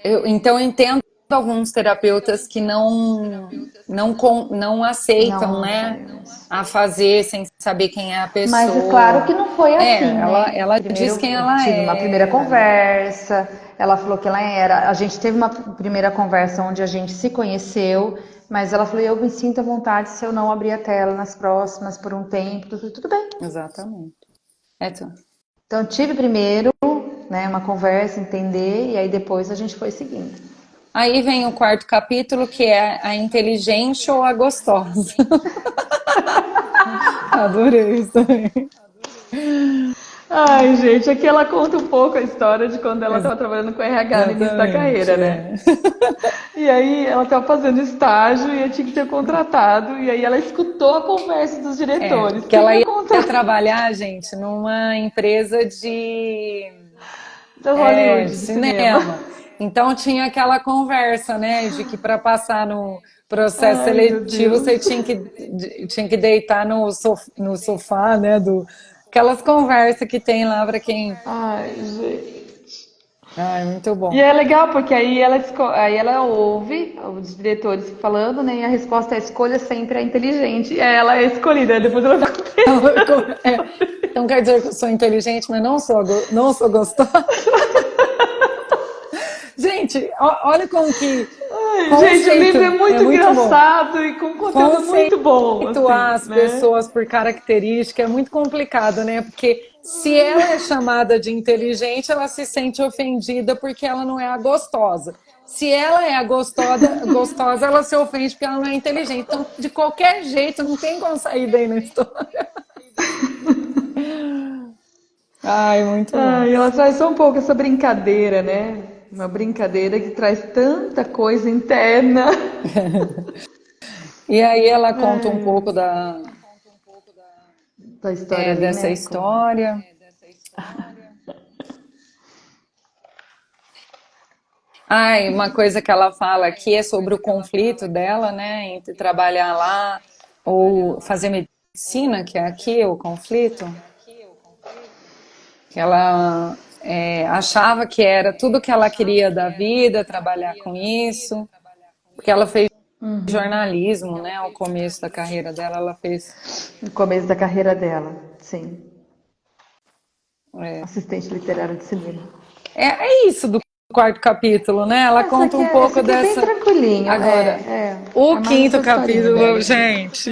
B: sim.
A: então eu entendo alguns terapeutas que não aceitam,
B: Não
A: né,
B: faz.
A: a fazer sem saber quem é a
B: Mas é claro que
A: pessoa.
B: não foi assim, né?
A: Ela
B: Primeiro
A: diz quem
B: eu
A: ela
B: tive uma primeira
A: era.
B: conversa, ela falou que ela era. A gente teve uma primeira conversa onde a gente se conheceu, mas ela falou: eu me sinto à vontade se eu não abrir a tela nas próximas por um tempo. Tudo bem.
A: Exatamente. É tudo.
B: Então tive primeiro, né, uma conversa, entender, e aí depois a gente foi seguindo.
A: Aí vem o quarto capítulo, que é a inteligente ou a gostosa. Adorei isso também.
B: Ai, gente, aqui ela conta um pouco a história de quando ela estava trabalhando com RH no início da
A: Exatamente,
B: carreira, né? E aí ela estava fazendo estágio e eu tinha que ser contratado. E aí ela escutou a conversa dos diretores.
A: porque
B: Quem
A: ela
B: ia
A: ia
B: contratar
A: trabalhar, gente, numa empresa
B: do Hollywood,
A: de
B: de cinema?
A: cinema. Então tinha aquela conversa, né, de que para passar no processo
B: Ai, meu
A: seletivo
B: Deus.
A: você tinha que deitar no sofá, né, aquelas conversas que tem lá para quem.
B: Ai, gente.
A: Ai, muito
B: E
A: bom.
B: é legal porque aí ela ouve os diretores falando, né? E a resposta é escolha sempre é inteligente. E aí ela é escolhida, depois ela fica
A: É, então quer dizer que eu sou inteligente, mas não sou gostosa? Gente, olha como que
B: Ai, gente, o livro é
A: conceito é
B: muito
A: muito bom.
B: engraçado e com conteúdo muito bom,
A: Conceituar
B: assim,
A: as
B: né?
A: pessoas por característica é muito complicado, né? Porque se ela é chamada de inteligente, ela se sente ofendida porque ela não é a gostosa. Se ela é a gostosa, ela se ofende porque ela não é inteligente. Então, de qualquer jeito, não tem como sair daí na história. Ai, muito bom.
B: Ah, e ela traz só um pouco essa brincadeira, né? Uma brincadeira que traz tanta coisa interna.
A: E aí ela conta um pouco
B: Ai, da história ali,
A: dessa
B: né? Com...
A: história. Ai, uma coisa que ela fala aqui é sobre o conflito dela, né, entre trabalhar lá ou fazer medicina, que é aqui o conflito, que ela achava que era tudo que ela queria da vida, trabalhar com isso, porque ela fez jornalismo, né, ao começo da carreira dela, ela fez.
B: No começo da carreira dela, sim.
A: É,
B: Assistente literária de cinema.
A: é isso do quarto capítulo, né? Ela conta um
B: Esse
A: pouco
B: aqui é bem
A: dessa.
B: tranquilinho.
A: Agora,
B: É
A: o
B: mais
A: quinto
B: essa historinha dela
A: capítulo,
B: aqui.
A: gente.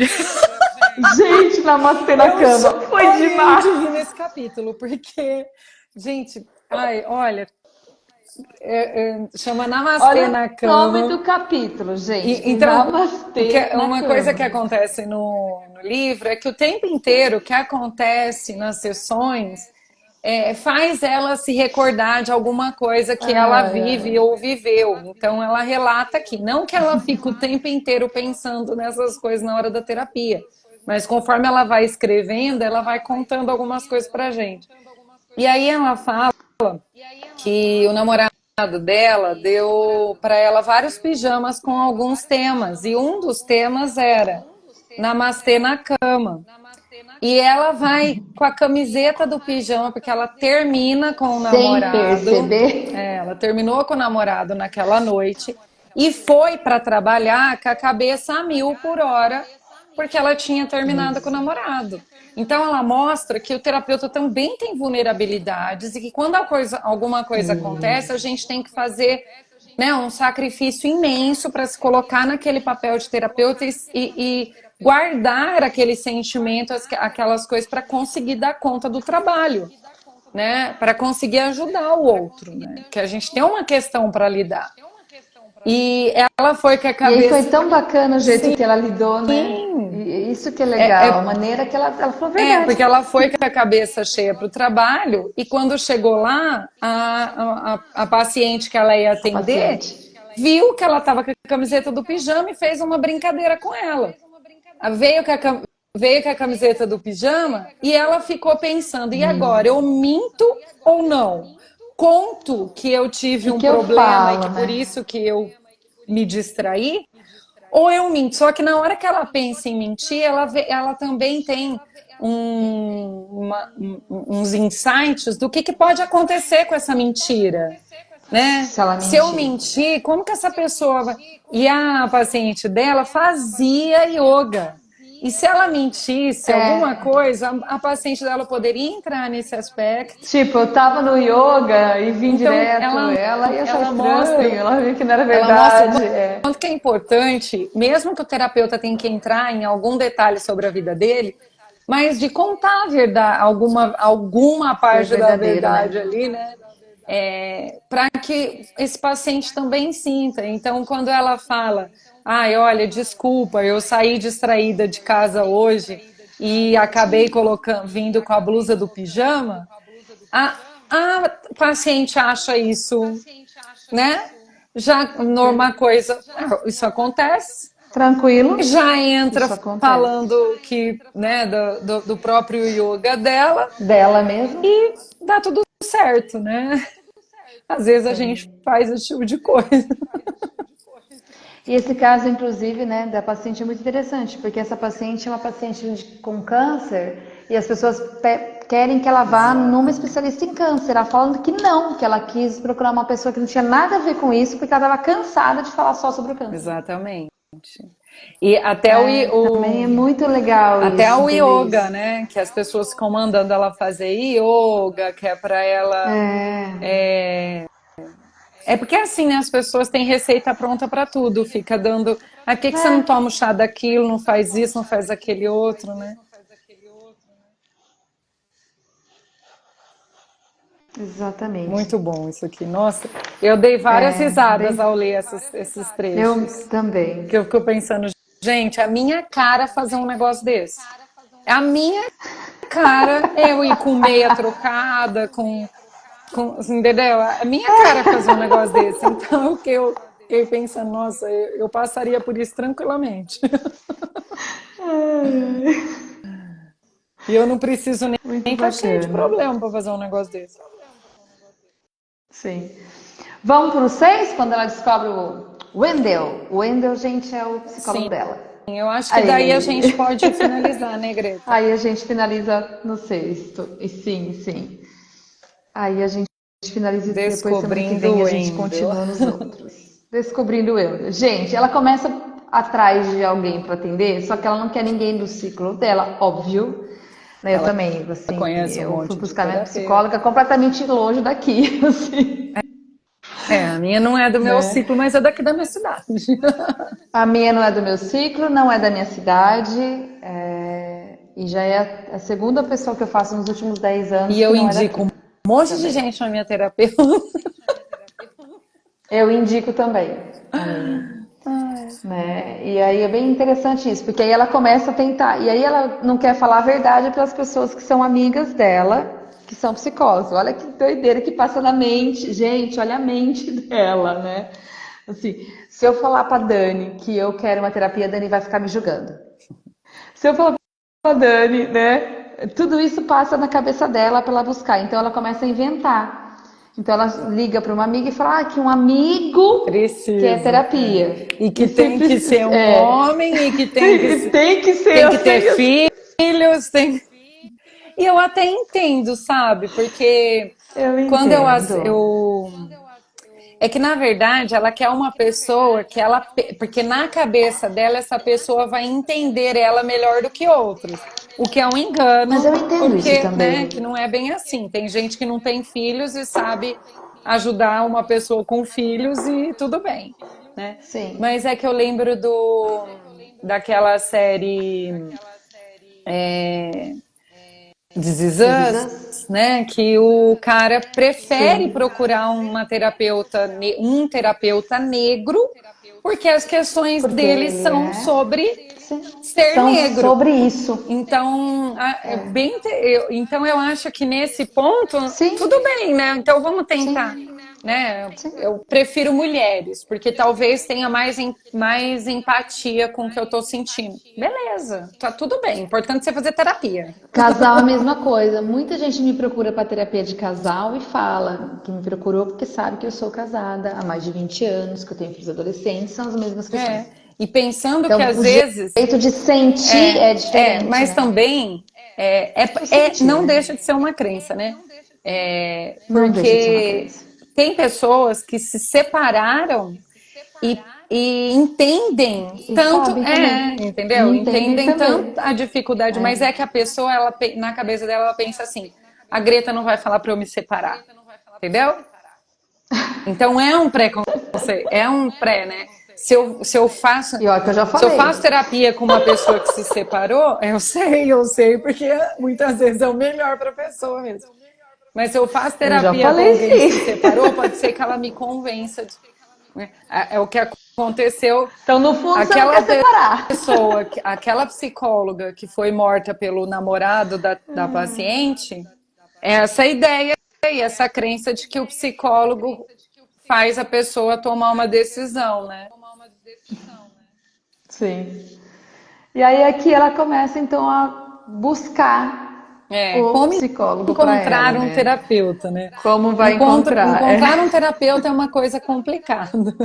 B: Gente, namastê na
A: Eu
B: cama. Foi
A: chorei de
B: demais.
A: rir nesse capítulo, porque, gente, ai, olha, chama Namastê
B: Olha
A: na
B: o nome do
A: cama.
B: capítulo, gente.
A: E,
B: Tem
A: então,
B: namastê na
A: uma coisa que
B: cama.
A: acontece no livro é que o tempo inteiro que acontece nas sessões faz ela se recordar de alguma coisa que ela
B: Ai,
A: vive
B: ai.
A: ou viveu. Então, ela relata aqui. Não que ela fique o tempo inteiro pensando nessas coisas na hora da terapia, mas conforme ela vai escrevendo, ela vai contando algumas coisas pra gente. E aí ela fala que o namorado dela deu para ela vários pijamas com alguns temas, e um dos temas era Namastê na cama. E ela vai com a camiseta do pijama, porque ela termina com o
B: Sem
A: namorado.
B: perceber.
A: Ela terminou com o namorado naquela noite e foi para trabalhar com a cabeça a mil por hora, porque ela tinha terminado com o
B: Isso.
A: namorado. Então ela mostra que o terapeuta também tem vulnerabilidades e que quando alguma coisa acontece, a
B: Isso.
A: gente tem que fazer, né, um sacrifício imenso para se colocar naquele papel de terapeuta e guardar aquele sentimento, aquelas coisas para conseguir dar conta do trabalho, né? Para conseguir ajudar o outro, né? Que a gente tem uma questão para lidar. E ela foi com a
B: E aí foi
A: cabeça.
B: tão bacana o jeito
A: Sim,
B: que ela lidou, né? E isso que é
A: é,
B: legal, a
A: é,
B: maneira que ela falou a verdade.
A: porque ela foi com a cabeça cheia para o trabalho e quando chegou lá, a paciente que ela ia
B: A
A: atender
B: paciente.
A: viu que ela estava com a camiseta do pijama e fez uma brincadeira com ela. Veio com a, veio com a camiseta do pijama e ela ficou pensando: e agora? Eu minto ou não? Conto que eu
B: O
A: tive
B: que
A: um
B: que eu
A: problema e que
B: falo,
A: por
B: né?
A: isso que eu me distraí? Ou eu minto? Só que na hora que ela pensa em mentir, ela também tem uns insights do que pode acontecer com essa mentira, né?
B: Se ela
A: Se eu
B: mentir.
A: mentir, como que essa pessoa vai... E a paciente dela fazia yoga. E se ela mentisse alguma
B: É,
A: coisa, a paciente dela poderia entrar nesse aspecto.
B: tipo, eu tava no yoga e vim
A: Então,
B: direto, ela ia achar
A: ela
B: estranho,
A: mostra
B: ela viu que não era
A: ela mostra o
B: verdade. É.
A: quanto que é importante, mesmo que o terapeuta tenha que entrar em algum detalhe sobre a vida dele, mas de contar a verdade, alguma
B: Ser
A: parte da
B: verdadeiro, né?
A: verdade ali, né? Para que esse paciente também sinta. Então, quando ela fala, ai, olha, desculpa, eu saí distraída de casa hoje e acabei colocando, vindo com a blusa do pijama, A, a paciente acha isso, né? Já numa coisa, isso acontece.
B: Tranquilo,
A: Já entra
B: isso acontece.
A: falando que, né, do próprio yoga dela
B: Dela mesmo?
A: e dá tudo certo, né? Às vezes a gente
B: Sim.
A: faz esse tipo de coisa.
B: E esse caso, inclusive, né, da paciente é muito interessante, porque essa paciente é uma paciente com câncer e as pessoas querem que ela vá numa
A: Exatamente.
B: especialista em câncer. Ela falando que não, que ela quis procurar uma pessoa que não tinha nada a ver com isso, porque ela estava cansada de falar só sobre o câncer.
A: Exatamente. E
B: É, também é muito legal
A: até
B: isso,
A: o
B: entender
A: yoga,
B: isso.
A: né? Que as pessoas ficam mandando ela fazer yoga, que é para ela.
B: É,
A: É porque assim, né? As pessoas têm receita pronta para tudo, fica dando. Ah, por que que você não
B: é,
A: toma o chá daquilo, não faz isso, não faz aquele outro, né?
B: exatamente.
A: Muito bom isso aqui. Nossa, eu dei várias
B: É,
A: risadas
B: bem,
A: ao ler esses
B: eu
A: trechos.
B: também.
A: Que eu fico pensando, gente, a minha cara fazer um negócio desse. É a minha cara eu ir com meia trocada, entendeu? A minha cara fazer um negócio desse. Então, o que eu fiquei pensando, nossa, eu passaria por isso tranquilamente. E eu não preciso
B: Muito
A: nem estar cheio de
B: bacana.
A: problema para fazer um negócio desse.
B: Sim. Vamos para o 6, quando ela descobre o Wendell. O Wendell, gente, é o psicólogo
A: Sim,
B: dela.
A: eu acho que daí a
B: Aí,
A: gente pode finalizar, né, Greta?
B: aí a gente finaliza no sexto. E sim, sim. Aí a gente finaliza e depois semana que
A: Descobrindo
B: vem
A: o
B: a gente
A: Wendel.
B: continua nos outros. Descobrindo o Wendell. Gente, ela começa atrás de alguém para atender, só que ela não quer ninguém do ciclo dela, óbvio. Né, eu
A: Ela
B: também, assim,
A: conhece um
B: eu fui
A: monte de
B: buscar minha
A: terapeuta.
B: psicóloga completamente longe daqui, assim,
A: É, a minha não é do meu
B: né?
A: ciclo, mas é daqui da minha cidade.
B: A minha não é do meu ciclo, não é da minha cidade, e já é a segunda pessoa que eu faço nos últimos 10
A: E
B: anos que
A: eu
B: não é
A: indico
B: daqui
A: um monte de
B: também.
A: gente na minha terapeuta.
B: Eu indico também a minha, né? E aí é bem interessante isso, porque aí ela começa a tentar, e aí ela não quer falar a verdade para as pessoas que são amigas dela, que são psicólogos. Olha que doideira que passa na mente, gente, olha a mente dela, né? Assim, se eu falar para Dani que eu quero uma terapia, a Dani vai ficar me julgando. Se eu falar pra Dani, né? Tudo isso passa na cabeça dela para ela buscar. Então ela começa a inventar. Então ela liga para uma amiga e fala que um amigo quer
A: Preciso. É.
B: terapia.
A: E que
B: E se
A: tem que ser
B: precisa,
A: um homem, e que tem que,
B: e tem que ser
A: tem que ter
B: assim, assim.
A: filhos. E eu até entendo, sabe? Porque
B: Eu
A: quando
B: entendo.
A: eu é que, na verdade, ela quer uma pessoa que ela. Porque na cabeça dela, essa pessoa vai entender ela melhor do que outros. O que é um
B: Mas
A: engano,
B: eu entendo isso
A: porque,
B: também.
A: né, que não é bem assim. Tem gente que não tem filhos e sabe ajudar uma pessoa com filhos e tudo bem, né?
B: Sim.
A: Mas é que eu lembro daquela série This Is
B: This is
A: Us,
B: us.
A: né? Que o cara prefere
B: Sim.
A: procurar um terapeuta negro, porque as questões
B: Porque
A: dele
B: ele
A: são
B: é.
A: sobre
B: Sim.
A: ser
B: São
A: negro.
B: sobre isso.
A: Então, então eu acho que nesse ponto
B: Sim.
A: tudo bem, né? Então vamos tentar,
B: Sim.
A: né?
B: Sim.
A: Eu prefiro mulheres, porque talvez tenha mais empatia com o que eu tô sentindo. Beleza, tá tudo bem. Importante é você fazer terapia.
B: Casal é a mesma coisa. Muita gente me procura para terapia de casal e fala que me procurou porque sabe que eu sou casada há mais de 20 anos, que eu tenho filhos adolescentes, são as mesmas questões.
A: É. E pensando que
B: Então,
A: às
B: o
A: vezes
B: jeito de sentir é diferente,
A: mas
B: né?
A: também
B: De sentir,
A: não
B: né?
A: deixa de ser uma crença, né?
B: Não deixa de ser uma
A: Porque
B: crença.
A: tem pessoas que se separaram e entendem
B: E
A: tanto,
B: sabem também. E
A: entendeu?
B: entendem
A: Entendem tanto
B: também.
A: a dificuldade, mas é que a pessoa, na cabeça dela, ela pensa assim: a Greta não vai falar para eu me separar, entendeu? Então é um preconceito, é um pré, né? Se eu faço
B: E olha que eu já
A: se eu faço
B: falei.
A: terapia com uma pessoa que se separou, eu sei, porque muitas vezes é o melhor para a pessoa mesmo. Mas se eu faço
B: Eu já
A: terapia com
B: falei
A: alguém que se
B: sim.
A: separou, pode ser que ela me convença. Né? É o que aconteceu.
B: Então, no fundo, você não
A: Aquela
B: quer separar.
A: pessoa, aquela psicóloga que foi morta pelo namorado da paciente, é essa ideia e essa crença de que o psicólogo faz a pessoa tomar uma decisão, né?
B: Sim. E aí aqui ela começa então a buscar o
A: Como
B: psicólogo para ela,
A: encontrar um
B: né?
A: terapeuta, né?
B: Como vai encontrar?
A: Encontrar um terapeuta é uma coisa complicada.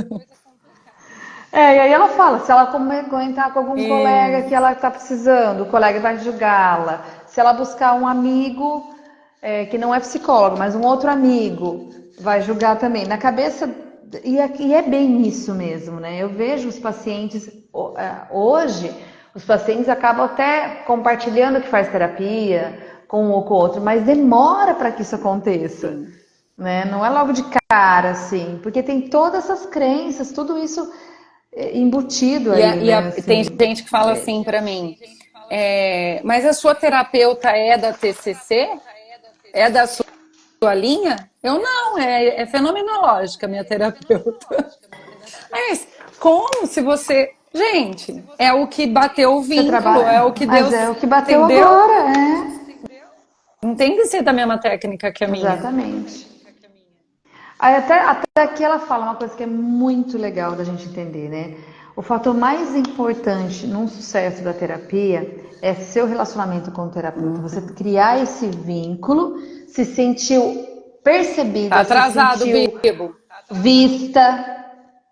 B: E aí ela fala, se ela comentar com algum
A: E,
B: colega que ela está precisando, o colega vai julgá-la. Se ela buscar um amigo, que não é psicólogo, mas um outro amigo, vai julgar também. Na cabeça, e é bem isso mesmo, né? Eu vejo os pacientes, hoje, os pacientes acabam até compartilhando que faz terapia com um ou com o outro, mas demora para que isso aconteça.
A: sim.
B: Né? Não é logo de cara, assim, porque tem todas essas crenças, tudo isso embutido aí, né?
A: Tem
B: Assim,
A: gente que fala assim para mim, mas a sua terapeuta é da TCC? É da sua linha? Eu não, é fenomenológica minha terapeuta. Mas como se você... Gente, é o que bateu o
B: você
A: vínculo, é
B: trabalha,
A: o que
B: mas
A: Deus...
B: é o que bateu
A: Entendeu?
B: agora,
A: Não tem que ser da mesma técnica que a minha.
B: exatamente. Aí até aqui ela fala uma coisa que é muito legal da gente entender, né? O fator mais importante num sucesso da terapia é seu relacionamento com o terapeuta. Você criar esse vínculo, se sentiu
A: Tá
B: percebida, se
A: atrasado,
B: sentiu
A: Bibo.
B: vista,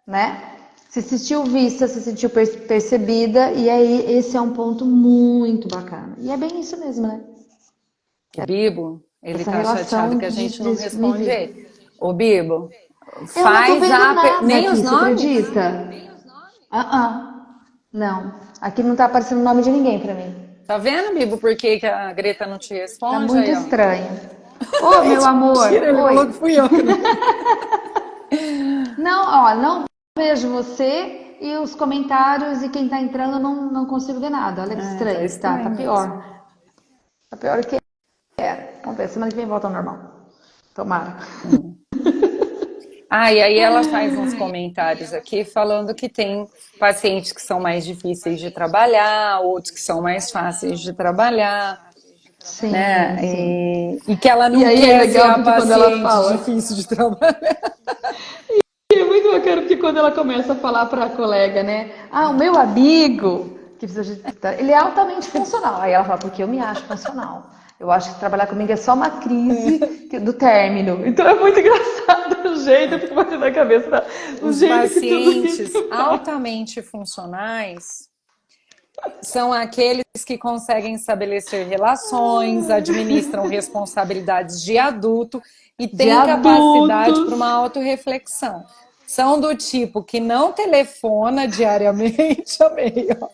B: né? Se sentiu vista, se sentiu percebida, e aí esse é um ponto muito bacana. E é bem isso mesmo, né?
A: O Bibo, ele
B: Essa
A: tá chateado
B: relação
A: que a gente não
B: de me
A: responde
B: ver.
A: ele. Ô, Bibo,
B: Eu não tô
A: faz
B: vendo nada
A: nem os
B: aqui, você
A: nomes?
B: acredita? Não. Aqui não tá aparecendo o nome de ninguém pra mim.
A: Tá vendo, Bibo, por que que a Greta não te
B: Tá
A: responde
B: muito
A: aí, ó?
B: estranho. Ô, meu
A: Mentira,
B: amor,
A: ele falou que
B: oi.
A: fui eu que não.
B: Não, ó, não vejo você e os comentários e quem tá entrando não consigo ver nada. Olha que
A: Tá
B: estranho. Tá
A: estranho mesmo.
B: pior. Tá pior que era. Vamos ver, semana que vem volta ao normal. Tomara.
A: E aí ela faz uns comentários aqui falando que tem pacientes que são mais difíceis de trabalhar, outros que são mais fáceis de trabalhar,
B: Sim,
A: né?
B: sim.
A: E que ela
B: E
A: não
B: aí é
A: quer ser
B: legal
A: a
B: porque quando ela
A: paciente
B: fala.
A: difícil de trabalhar.
B: E é muito bacana porque quando ela começa a falar para a colega, né? Ah, o meu amigo, que precisa de... ele é altamente funcional. Aí ela fala, porque eu me acho funcional. Eu acho que trabalhar comigo é só uma crise do término. Então é muito engraçado o jeito, eu fico batendo na cabeça, o
A: Os
B: jeito que tudo
A: pacientes
B: isso vai.
A: altamente funcionais são aqueles que conseguem estabelecer relações, administram responsabilidades de adulto e
B: De
A: têm capacidade para
B: adultos,
A: uma autorreflexão. São do tipo que não telefona diariamente, amei, ó, como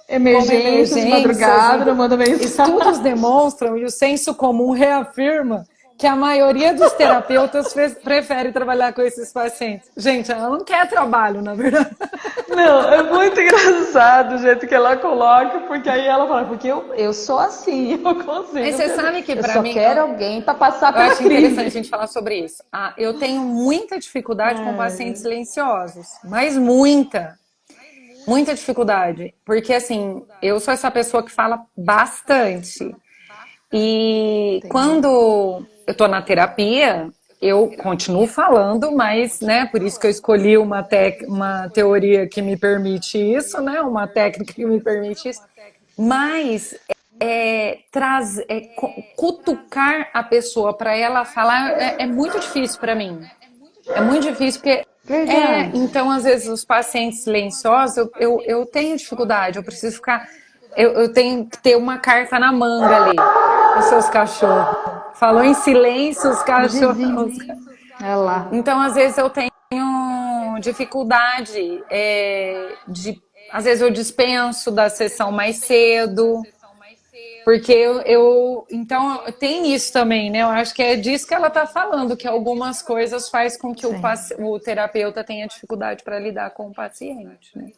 B: emergências de
A: emergências.
B: madrugada, não manda
A: Estudos
B: mensagem.
A: demonstram e o senso comum reafirma que a maioria dos terapeutas prefere trabalhar com esses pacientes. Gente, ela não quer trabalho, na verdade.
B: Não, é muito engraçado o jeito que ela coloca, porque aí ela fala, porque eu sou assim, eu
A: Mas
B: consigo
A: você
B: entender.
A: sabe que
B: Eu
A: para
B: só
A: mim,
B: quero alguém para passar
A: eu
B: pela
A: acho interessante a gente
B: crise.
A: falar sobre isso. Eu tenho muita dificuldade com pacientes silenciosos, mas muita dificuldade. Porque assim, eu sou essa pessoa que fala bastante. E
B: Entendi.
A: quando eu tô na terapia, eu continuo falando, mas, né, por isso que eu escolhi uma teoria que me permite isso, né, uma técnica que me permite isso. Mas cutucar a pessoa para ela falar é muito difícil para mim. É muito difícil porque
B: Verdade.
A: então às vezes os pacientes silenciosos eu tenho dificuldade, eu preciso ficar, eu tenho que ter uma carta na manga ali, os seus cachorros. Falou em silêncio, os
B: Do
A: cachorros.
B: vizinho. Olha lá.
A: Então às vezes eu tenho dificuldade às vezes eu dispenso da sessão mais cedo. Porque então tem isso também, né? Eu acho que é disso que ela está falando, que algumas coisas faz com que
B: Sim.
A: o terapeuta tenha dificuldade para lidar com o paciente, né?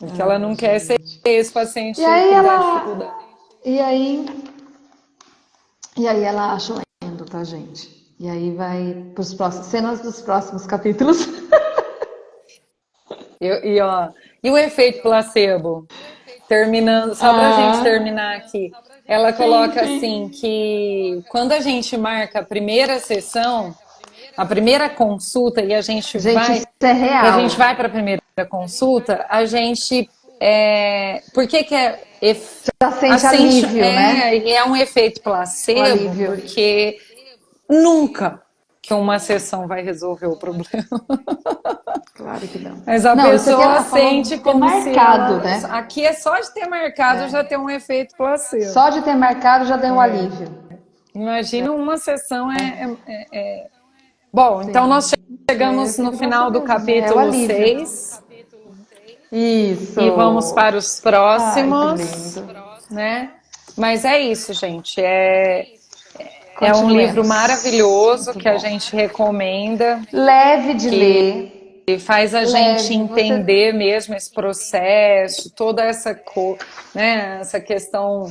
A: E que ela
B: Ai,
A: não quer ser
B: gente.
A: esse
B: E
A: paciente
B: aí
A: que dá
B: ela.
A: dificuldade.
B: E aí. E aí ela acha o endo, tá, gente? E aí vai pros próximos cenas dos próximos capítulos.
A: Ó, e o efeito placebo? Terminando, só para a gente
B: Ah,
A: terminar aqui. ela
B: Sim,
A: coloca assim
B: sim.
A: que quando a gente marca a primeira sessão, a primeira consulta
B: Gente, isso é
A: e a gente
B: real.
A: vai para a primeira consulta, a gente por que que
B: Já sente
A: assente,
B: alívio, né?
A: e é um efeito
B: O
A: placebo,
B: alívio.
A: porque nunca que uma sessão vai resolver o problema.
B: Claro que não.
A: Mas a
B: Não, isso aqui
A: pessoa
B: ela falou
A: sente
B: de ter
A: como se
B: marcado,
A: ela.
B: né?
A: Aqui é só de ter marcado já ter um efeito placebo.
B: Só de ter marcado já deu um alívio.
A: Imagina uma sessão Bom, então nós
B: Sim. É
A: chegamos
B: esse
A: no
B: negócio
A: final do
B: mesmo, né? É o
A: capítulo
B: alívio.
A: 6 e vamos
B: Isso.
A: para os
B: Ai, que
A: próximos,
B: lindo.
A: né? Mas é isso, gente. É um livro
B: Continuemos.
A: maravilhoso
B: Muito
A: que a
B: bom.
A: gente recomenda,
B: Leve de
A: que
B: ler.
A: faz a gente
B: Leve. Você.
A: entender mesmo esse processo, toda né, essa questão,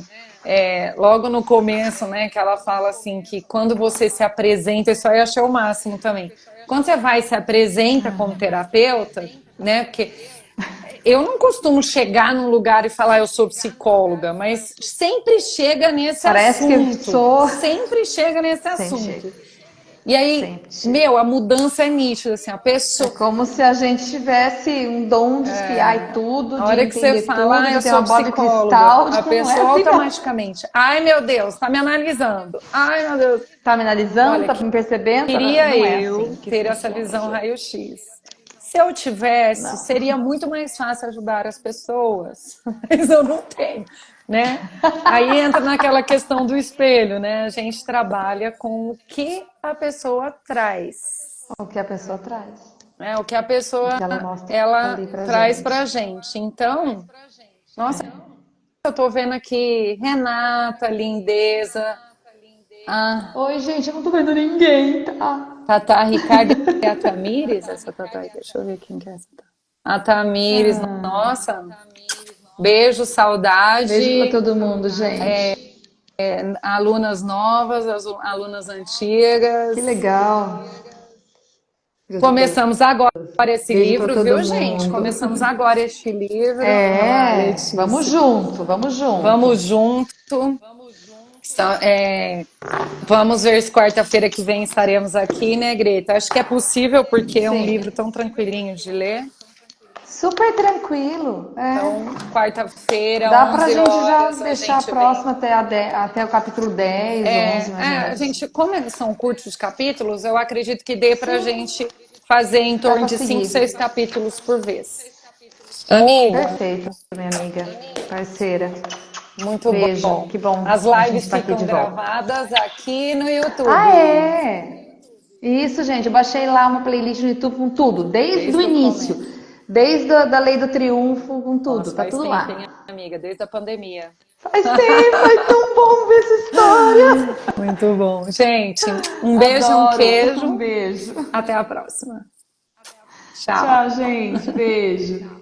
A: logo no começo, né, que ela fala assim que quando você se apresenta, isso aí eu achei o máximo também. Quando você vai e se apresenta como terapeuta, né, porque eu não costumo chegar num lugar e falar eu sou psicóloga, mas sempre chega nesse
B: Parece que
A: assunto,
B: sou.
A: sempre chega nesse
B: Sempre
A: assunto.
B: chega.
A: E aí,
B: Sempre chega.
A: meu, a mudança é nítida, assim, a
B: É
A: pessoa,
B: como se a gente tivesse um dom de espiar e tudo,
A: a
B: de
A: hora que você
B: entender
A: fala,
B: tudo,
A: ah, eu
B: de ter
A: sou
B: uma bola de
A: psicóloga,
B: cristal.
A: a
B: Tipo, não é
A: pessoa
B: assim, não.
A: automaticamente, ai meu Deus, tá me analisando, ai meu Deus.
B: Tá me analisando,
A: Olha,
B: tá me percebendo?
A: queria
B: Não é assim
A: eu
B: que
A: ter essa
B: funciona,
A: visão
B: gente.
A: raio-x. Se eu tivesse,
B: Não.
A: seria muito mais fácil ajudar as pessoas, mas eu não tenho, né? Aí entra naquela questão do espelho, né? A gente trabalha com o que a pessoa traz,
B: O que a pessoa traz.
A: né? O que a
B: O
A: pessoa
B: que ela mostra
A: ela
B: ali pra
A: traz pra
B: gente.
A: gente. Então, nossa,
B: É.
A: eu tô vendo aqui Renata, lindeza, a
B: Oi, gente, eu não tô vendo ninguém, tá?
A: Tata Ricardo e a Tamires, essa Tata, deixa eu ver quem que é essa. A Tamires,
B: Ah,
A: nossa, beijo,
B: beijo pra
A: saudade,
B: todo mundo, gente.
A: alunas novas, alunas
B: Que
A: antigas.
B: legal.
A: Começamos agora esse
B: Beijo pra
A: livro,
B: todo
A: viu, gente?
B: mundo.
A: Começamos agora este livro. Olha lá,
B: É, vamos
A: Letícia.
B: junto, vamos junto.
A: Vamos junto. Vamos ver se quarta-feira que vem estaremos aqui, né, Greta? Acho que é possível porque é um livro
B: Sim.
A: tão tranquilinho de ler.
B: Super tranquilo. É.
A: Então, quarta-feira,
B: Dá pra
A: 11
B: gente já
A: horas, a
B: deixar a
A: gente vem.
B: próxima até o capítulo 10, 11 mais ou
A: A
B: menos.
A: gente, como eles são curtos os capítulos, eu acredito que dê pra
B: Sim,
A: gente fazer em
B: dá
A: torno
B: pra
A: de 5, 6
B: seguir.
A: capítulos por vez. Amiga,
B: Perfeito, minha amiga, parceira.
A: muito
B: Beijo,
A: bom.
B: que bom
A: As
B: a gente
A: lives
B: tá aqui
A: ficam
B: de volta.
A: gravadas aqui no
B: Ah,
A: YouTube,
B: é? Isso, gente, eu baixei lá uma playlist no YouTube com tudo, desde o
A: desde o
B: início,
A: começo.
B: desde da Lei do Triunfo, com tudo,
A: Nossa,
B: tá
A: faz
B: tudo
A: tempo, hein,
B: lá.
A: amiga? Desde a pandemia.
B: Faz tempo, foi tão bom ver essa história.
A: Muito bom. Gente, um beijo, um
B: Adoro, um
A: queijo.
B: beijo.
A: Até a próxima. Tchau.
B: Tchau, gente, beijo.